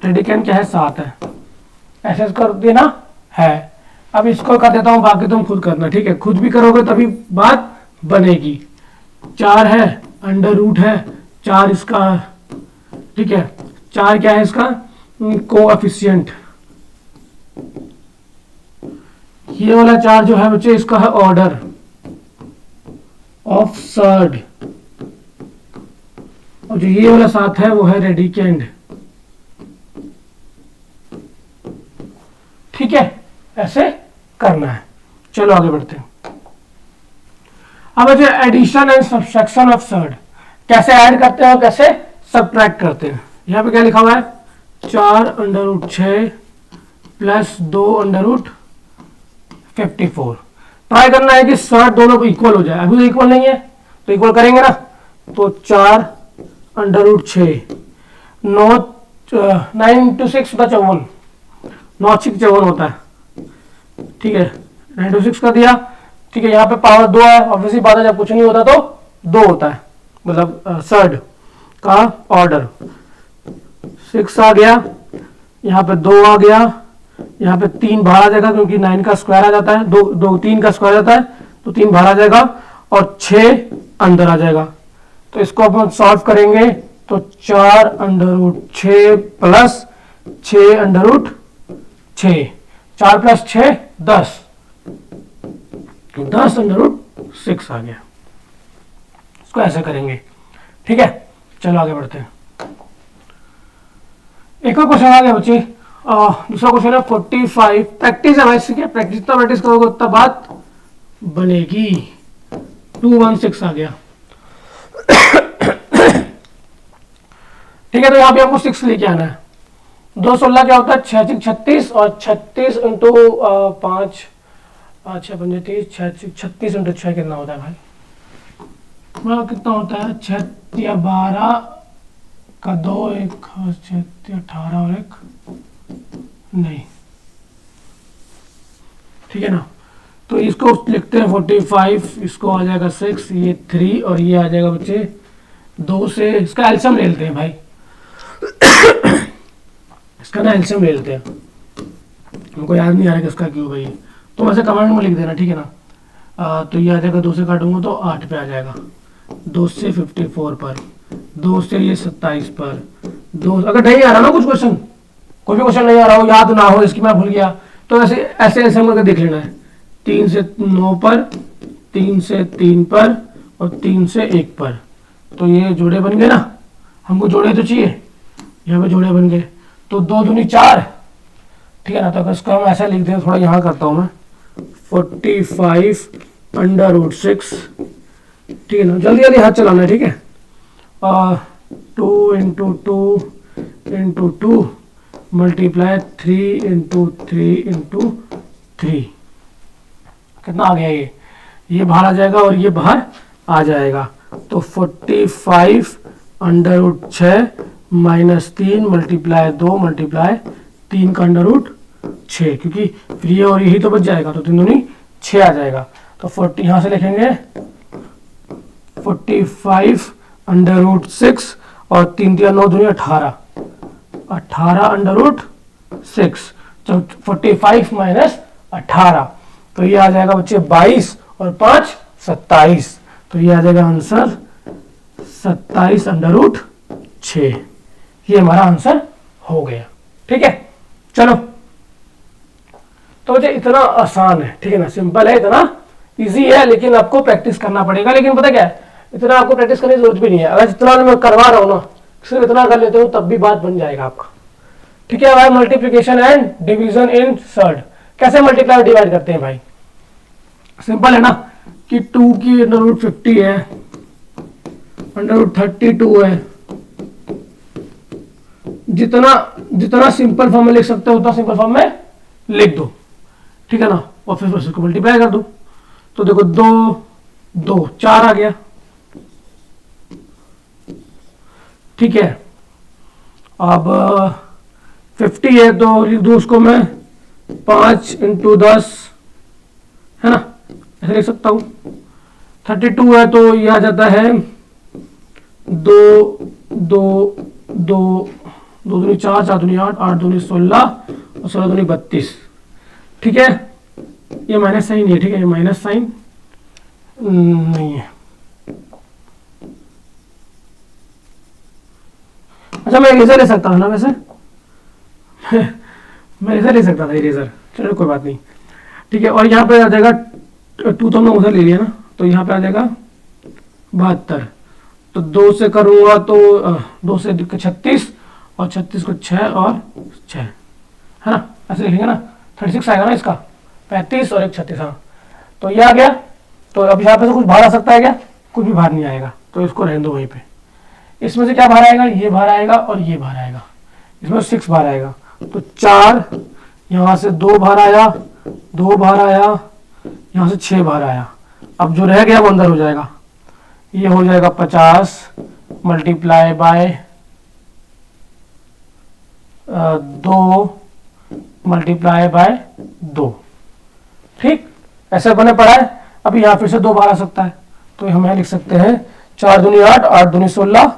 रेडिकेंड क्या है 7 है, ऐसे कर देना है। अब इसको कर देता हूं, बाकी तुम खुद करना, ठीक है, खुद भी करोगे तभी बात बनेगी। 4 है, अंडर रूट है 4 इसका, ठीक है, 4 क्या है इसका कोएफिशिएंट, ये वाला 4 जो है बच्चे इसका है ऑर्डर ऑफ सर्ड, और जो ये वाला 7 है वो है रेडिकेंड। ठीक है, ऐसे करना है। चलो आगे बढ़ते हैं। अब बच्चे addition and subtraction of surd, कैसे ऐड करते हैं और कैसे सब्ट्रैक्ट करते हैं। यहाँ पे क्या लिखा हुआ है, 4 under root 6 plus 2 under root 54। Try करना है कि सर्ड दोनों इक्वल हो जाए। अभी तो इक्वल नहीं है तो इक्वल करेंगे ना, तो 4 अंडर रूट 6, 9 to 6 होता 54, 9 6 54 होता है, ठीक है, 9 to 6 कर दिया, ठीक है। यहाँ पे पावर 2 है, ऑब्वियसली बात है जब कुछ नहीं होता तो 2 होता है, मतलब सर्ड का ऑर्डर। 6 आ गया, यहाँ पे 2 आ गया, यहाँ पे 3 बाहर आ जाएगा क्योंकि 9 का स्क्वायर आ जाता है, 2 3 का स्क्वायर आता है तो 3 बाहर आ जाएगा, और 6 अंदर आ जाएगा। तो इसको अपन सॉल्व करेंगे तो 4 under root 6 plus 6 under root 6, 4 plus 6 10, 10 under root 6 आ गया। इसको ऐसे करेंगे, ठीक है। चलो आगे बढ़ते हैं। एक और क्वेश्चन आ गया बच्चे, दूसरा क्वेश्चन है 45। प्रैक्टिस है भाई, प्रैक्टिस जितना प्रैक्टिस करोगे उतना बात बनेगी। 216 आ गया, ठीक है। तो यहाँ पे हमको 6 लेके आना है। 2 16 क्या होता है, 6 36, और 36 इंटू 5 6 5 30, 36 इंटू 6 कितना होता है भाई, कितना होता है, 6 या 12 का 2, 1 6 18 और 1 नहीं, ठीक है ना। तो इसको लिखते हैं 45, इसको आ जाएगा 6, ये 3, और ये आ जाएगा बच्चे 2 से, इसका एलसीएम ले लेते हैं भाई, इसका ना एलसीएम ले लेते हैं, हमको याद नहीं आ रहा कि इसका क्यों भाई, तो वैसे कमेंट में लिख देना, ठीक है ना। तो ये आ जाएगा 2 से काटूंगा तो 8 पे आ जाएगा, 2 से 54 पर, 2 से ये 27 पर, 2 अगर नहीं आ रहा ना कुछ क्वेश्चन, कोई भी क्वेश्चन नहीं आ रहा हो, याद ना हो, इसकी मैं भूल गया, तो ऐसे ऐसे ऐसे करके देख लेना है। 3 से 9 पर, 3 से 3 पर, और 3 से 1 पर, तो ये जोड़े बन गए ना, हमको जोड़े तो चाहिए, यहाँ पे जोड़े बन गए, तो 2 दूनी 4, ठीक है ना। तो इसको हम ऐसा लिख दें, थोड़ा यहाँ करता हूँ मैं, 45 अंडर रूट 6, ठीक है ना, जल्दी जल्दी हाथ चलाना है, ठीक है। 2 into 2 into 2 multiply 3 into 3 into 3, कितना आ गया, ये बाहर आ जाएगा और ये बाहर आ जाएगा, तो 45 under root 6 minus 3 multiply 2 multiply 3 का अंडर रूट 6, क्योंकि फिर ये और यही तो बच जाएगा, तो 3 दूनी 6 आ जाएगा। तो 40 यहाँ से लिखेंगे 45 अंडर रूट 6, और 3 3 9 दूनी 18, 18 अंडर रूट 6, तो 45 माइनस 18, तो ये आ जाएगा बच्चे 22, और 5 27, तो ये आ जाएगा आंसर 27 अंडर रूट 6। ये हमारा आंसर हो गया, ठीक है। चलो, तो बच्चे इतना आसान है, ठीक है ना, सिंपल है, इतना इजी है, लेकिन आपको प्रैक्टिस करना पड़ेगा। लेकिन पता क्या है, इतना आपको प्रैक्टिस करने की जरूरत भी नहीं है, अगर जितना मैं करवा रहा हूँ ना सिर्फ इतना कर लेते हो तब भी बात बन जाएगा आपका। ठीक है भाई, multiplication and division in surd. कैसे मल्टीप्लाई और डिवाइड करते हैं भाई? सिंपल है ना कि 2 की √50 है, √32 है, जितना जितना सिंपल फॉर्म में लिख सकते हो उतना सिंपल फॉर्म में लिख दो। ठीक है ना, और फिर उसको मल्टीप्लाई कर दो। तो देखो 2 2 4 आ गया। ठीक है, अब 50 है तो लिख दो उसको मैं 5 × 10, है ना, ऐसे लिख सकता हूं। 32 है तो ये आ जाता है 2 2 2 2 दूनी 4, 4 दूनी 8, 8 दूनी 16 और 16 दूनी 32। ठीक है, ये माइनस साइन है। ठीक है, ये माइनस साइन नहीं है। अच्छा, मैं इरेजर ले सकता हूँ ना वैसे मैं इरेजर ले सकता था, इरेजर, चलो कोई बात नहीं। ठीक है, और यहाँ पे आ जाएगा 2 तो हमने उधर ले लिया ना, तो यहाँ पे आ जाएगा 72। तो 2 से करूँगा तो 2 से 36 और 36 को 6 और 6, है ना, ऐसे लिखेंगे ना। 36 आएगा ना इसका, 35 और 1 36। हाँ, तो ये आ गया। तो अब यहाँ पे से कुछ बाहर आ सकता है क्या? कुछ भी बाहर नहीं आएगा, तो इसको रहने दो वहीं पे। इसमें से क्या बाहर आएगा? ये बाहर आएगा और ये बाहर आएगा। इसमें 6 बाहर आएगा, तो 4, यहाँ से 2 बाहर आया, 2 बाहर आया, यहाँ से 6 बाहर आया। अब जो रह गया वो अंदर हो जाएगा। ये हो जाएगा 50 मल्टीप्लाई बाय 2 मल्टीप्लाई बाय 2। ठीक, ऐसे बने पड़ा है। अभी यहाँ फिर से 2 बाहर आ सकता है, तो हम यहाँ लिख सकते हैं 4 दूनी 8, 8 दूनी 16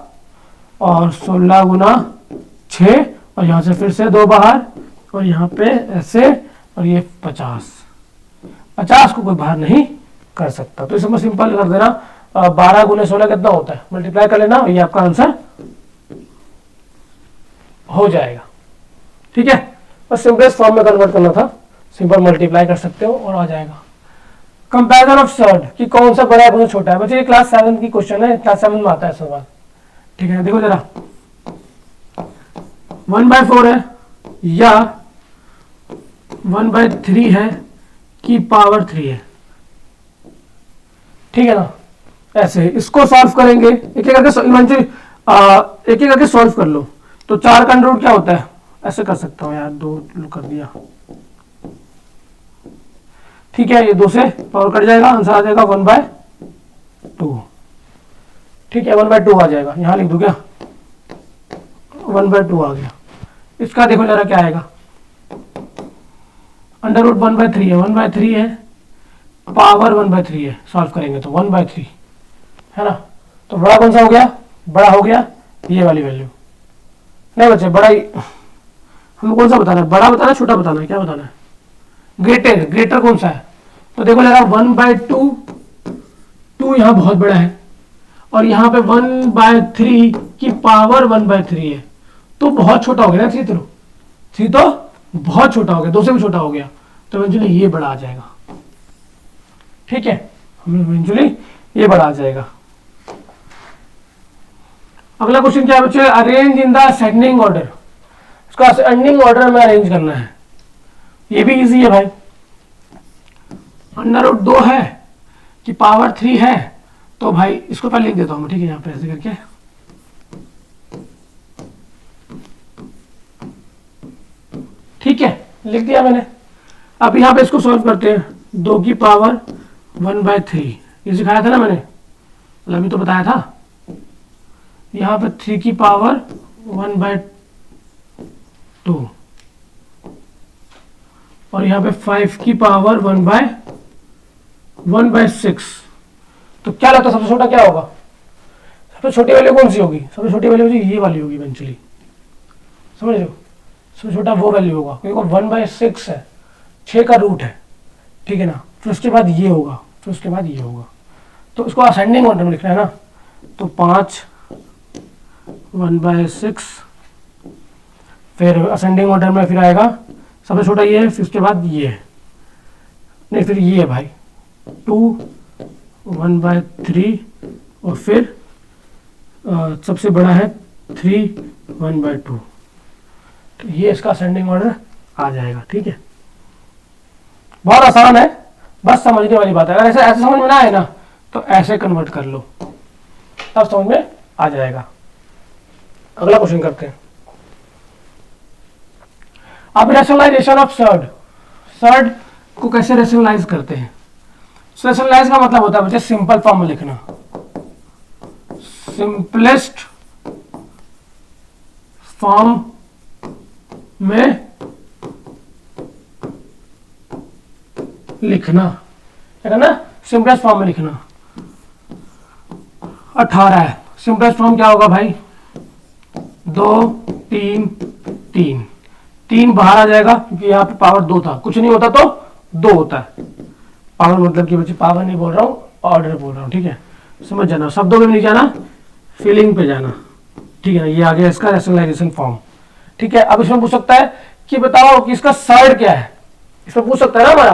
और 16 गुना 6, और यहाँ से फिर से 2 बाहर, और यहाँ पे ऐसे, और ये 50 को कोई बाहर नहीं कर सकता। तो इसमें सिंपल कर देना, 12 गुना 16 कितना होता है, मल्टीप्लाई कर लेना, ये आपका आंसर हो जाएगा। ठीक है, बस सिंपलेस्ट फॉर्म में कन्वर्ट करना था, सिंपल मल्टीप्लाई कर सकते हो और आ जाएगा। कंपैरिजन ऑफ सर्ड कि कौन सा बड़ा है कौन सा छोटा है, बच्चे ये क्लास 7 की क्वेश्चन है, क्लास 7 में आता है सवाल। ठीक है, देखो जरा 1/4 है या 1/3 है कि पावर 3 है। ठीक है ना, ऐसे इसको सॉल्व करेंगे, एक एक करके सॉल्व कर लो। तो 4 का अंडर रूट क्या होता है, ऐसे कर सकता हूँ यार, 2 कर दिया। ठीक है, ये 2 से पावर कट जाएगा, आंसर आ जाएगा 1/2। ठीक है, 1/2 आ जाएगा। यहां लिख दूं क्या, 1/2 आ गया। इसका देखो जरा क्या आएगा, अंडर रूट 1/3 है, 1/3 है, पावर 1/3 है, सॉल्व करेंगे तो 1/3 है ना। तो बड़ा कौन सा हो गया, बड़ा हो गया ये वाली वैल्यू। नहीं बच्चे, बड़ा ही हमें कौन सा बताना है, बड़ा बताना है छोटा बताना है, क्या बताना है? ग्रेटर, ग्रेटर कौन सा है? तो देखो जरा 1/2, 2 यहाँ बहुत बड़ा है, और यहाँ पे 1/3 की पावर 1/3 है, तो बहुत छोटा हो गया ना। 3 तो बहुत छोटा हो गया, 2 से भी छोटा हो गया, तो इवेंचुअली ये बड़ा आ जाएगा। ठीक है, इवेंचुअली ये बड़ा आ जाएगा। अगला क्वेश्चन क्या है बच्चे, arrange in the ascending order. इसका असेंडिंग ऑर्डर में अरेंज करना है, ये भी इजी है भाई। अंडर रूट 2 है कि पावर 3 है, तो भाई इसको पहले लिख देता हूं मैं। ठीक है, यहां पे ऐसे करके ठीक है लिख दिया मैंने। अब यहाँ पे इसको सॉल्व करते हैं, 2 की पावर 1/3, ये सिखाया था ना मैंने, अभी तो बताया था। यहाँ पे 3 की पावर 1/2 और यहाँ पे 5 की पावर 1/6। तो क्या लगता है सबसे छोटा क्या होगा? सबसे छोटी वैल्यू कौन सी होगी? सबसे छोटी वैल्यू ये वाली होगी इवेंचुअली, समझ रहे हो? सबसे छोटा वो वैल्यू होगा क्योंकि 1/6 है, 6 का रूट है। ठीक है ना, फिर उसके बाद ये होगा, फिर उसके बाद ये होगा। तो इसको असेंडिंग ऑर्डर में लिखना है ना, तो 5 1/6, फिर असेंडिंग ऑर्डर में फिर आएगा सबसे छोटा ये है, फिर उसके बाद ये है, नहीं फिर ये है भाई 2 1/3 और फिर सबसे बड़ा है 3 1/2। तो ये इसका असेंडिंग ऑर्डर आ जाएगा। ठीक है, बहुत आसान है, बस समझने वाली बात है। अगर ऐसे ऐसे समझ में ना आए ना तो ऐसे कन्वर्ट कर लो, तब समझ में आ जाएगा। अगला क्वेश्चन करते हैं। अब रैशनलाइजेशन ऑफ सर्ड, सर्ड को कैसे रैशनलाइज करते हैं? रैशनलाइज का मतलब होता है बच्चे सिंपल फॉर्म में लिखना, सिंपलेस्ट फॉर्म में लिखना है ना, सिंपलेस्ट फॉर्म में लिखना। 18 है, सिंपलेस्ट फॉर्म क्या होगा भाई? 2 3 3, 3 बाहर आ जाएगा क्योंकि यहाँ पे पावर 2 था, कुछ नहीं होता तो 2 होता है। पावर मतलब कि बच्चे पावर नहीं बोल रहा हूँ, ऑर्डर बोल रहा हूँ। ठीक है, समझ जाना, शब्दों में नहीं जाना, फीलिंग पे जाना। ठीक है ना, ये आ गया इसका रैशनलाइजेशन फॉर्म। ठीक है, अब इसमें पूछ सकता है कि बताओ कि इसका सर्ड क्या है, इसमें पूछ सकता है ना हमारा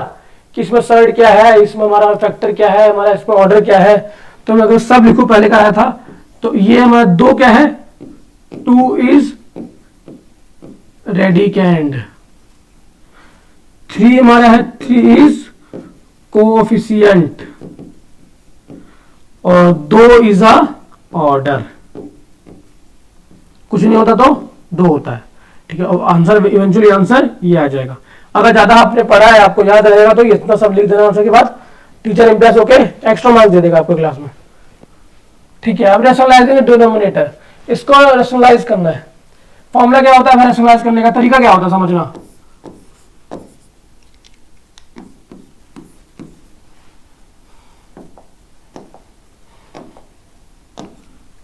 कि इसमें सर्ड क्या है, इसमें हमारा फैक्टर क्या है, हमारा इसमें ऑर्डर क्या है। तो मैं अगर सब लिखूं, पहले का आया था तो ये हमारा 2 क्या है? 2 इज रेडिकेंड, 3 हमारा है 3 इज कोएफिशिएंट, और 2 इज अ ऑर्डर। कुछ नहीं होता तो 2 होता है। ठीक है, और आंसर इवेंचुअली आंसर ये आ जाएगा। अगर ज्यादा आपने पढ़ा है, आपको याद रहेगा, तो इतना सब लिख देना आंसर के बाद, टीचर इंप्रेस होके एक्स्ट्रा मार्क्स दे देगा आपको क्लास में। ठीक है, अब रैशनलाइजिंग डिनोमिनेटर, इसको रैशनलाइज करना है। फॉर्मूला क्या होता है रैशनलाइज करने का? तरीका क्या होता है समझना।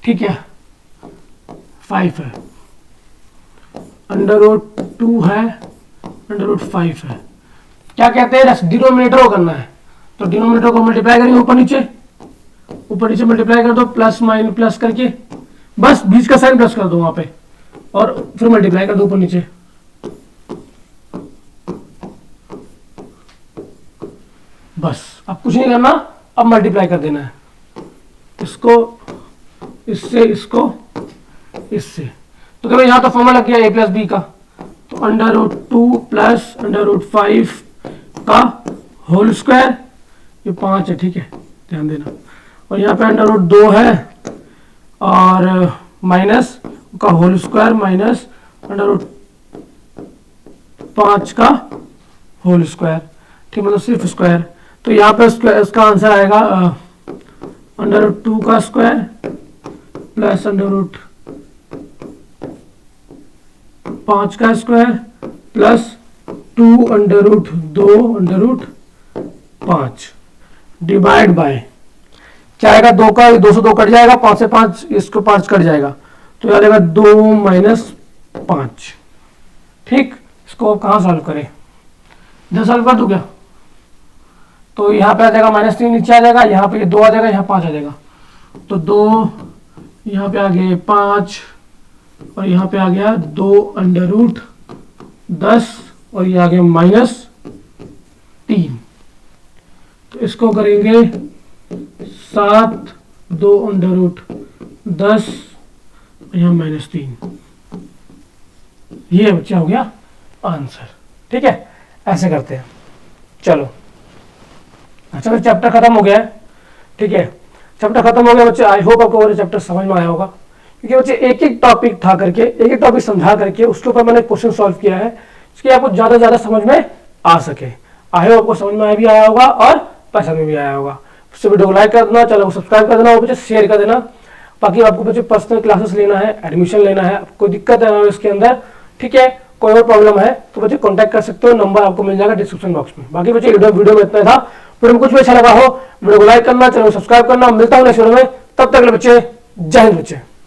ठीक है, 5 है, √2 है, √5 है। क्या कहते हैं? डिनोमिनेटर को करना है, तो डिनोमिनेटर को मल्टीप्लाई करेंगे ऊपर नीचे मल्टीप्लाई कर दो, प्लस माइनस प्लस करके, बस बीच का साइन प्लस कर दो वहां पे, और फिर मल्टीप्लाई कर दो ऊपर नीचे। बस, अब कुछ नहीं करना, अब मल्टीप्लाई कर देना है, इसको इससे, इसको इससे। तो देखो यहाँ तो फॉर्मूला लग गया a + b का, तो √2 प्लस √5 का होल स्क्वायर, ये 5 है। ठीक है, ध्यान देना, और यहाँ पे √2 है और माइनस का होल स्क्वायर माइनस √5 का होल स्क्वायर। ठीक, मतलब सिर्फ स्क्वायर। तो यहाँ पे इसका आंसर आएगा √2 का स्क्वायर प्लस √5 का स्क्वायर प्लस 2√2 डिवाइड बाय, क्या आएगा? 2 का 2 से 2 कट जाएगा, 5 से 5 इसको 5 कट जाएगा, तो याद आएगा 2 - 5। ठीक, इसको कहाँ सॉल्व करें? इधर सॉल्व कर दूं क्या? तो यहाँ पे आ जाएगा -3, नीचे आ जाएगा, यहाँ पे 2 आ जाएगा, यहाँ 5 आ जाएगा, तो 2 यहाँ पे आ गए 5, और यहाँ पे आ गया 2√10, और ये आ गया -3। तो इसको करेंगे 7, 2√10, यहाँ -3। ये बच्चा हो गया आंसर। ठीक है, ऐसे करते हैं। चलो, अच्छा, तो चैप्टर खत्म हो गया है। ठीक है, चैप्टर खत्म हो गया बच्चे। आई होप आपको वो चैप्टर समझ में आया होगा, क्योंकि बच्चे एक एक टॉपिक था करके, एक एक टॉपिक समझा करके उसके ऊपर मैंने क्वेश्चन सॉल्व किया है, इसके आपको ज्यादा से ज्यादा समझ में आ सके। आई होप आपको समझ में भी आया होगा और पसंद में भी आया होगा। उससे वीडियो को लाइक कर देना, चैनल को सब्सक्राइब कर देना, और बच्चे शेयर कर देना। बाकी आपको बच्चे पर्सनल क्लासेस लेना है, एडमिशन लेना है, कोई दिक्कत है इसके अंदर, ठीक है, कोई और प्रॉब्लम है तो बच्चे कॉन्टैक्ट कर सकते हो, नंबर आपको मिल जाएगा डिस्क्रिप्शन बॉक्स में। बाकी बच्चे वीडियो में इतना था। वीडियो में कुछ भी अच्छा लगा हो वीडियो को लाइक करना, चैनल को सब्सक्राइब करना। मिलता हूँ नेक्स्ट वीडियो में, तब तक के लिए बच्चे जय हिंद बच्चे।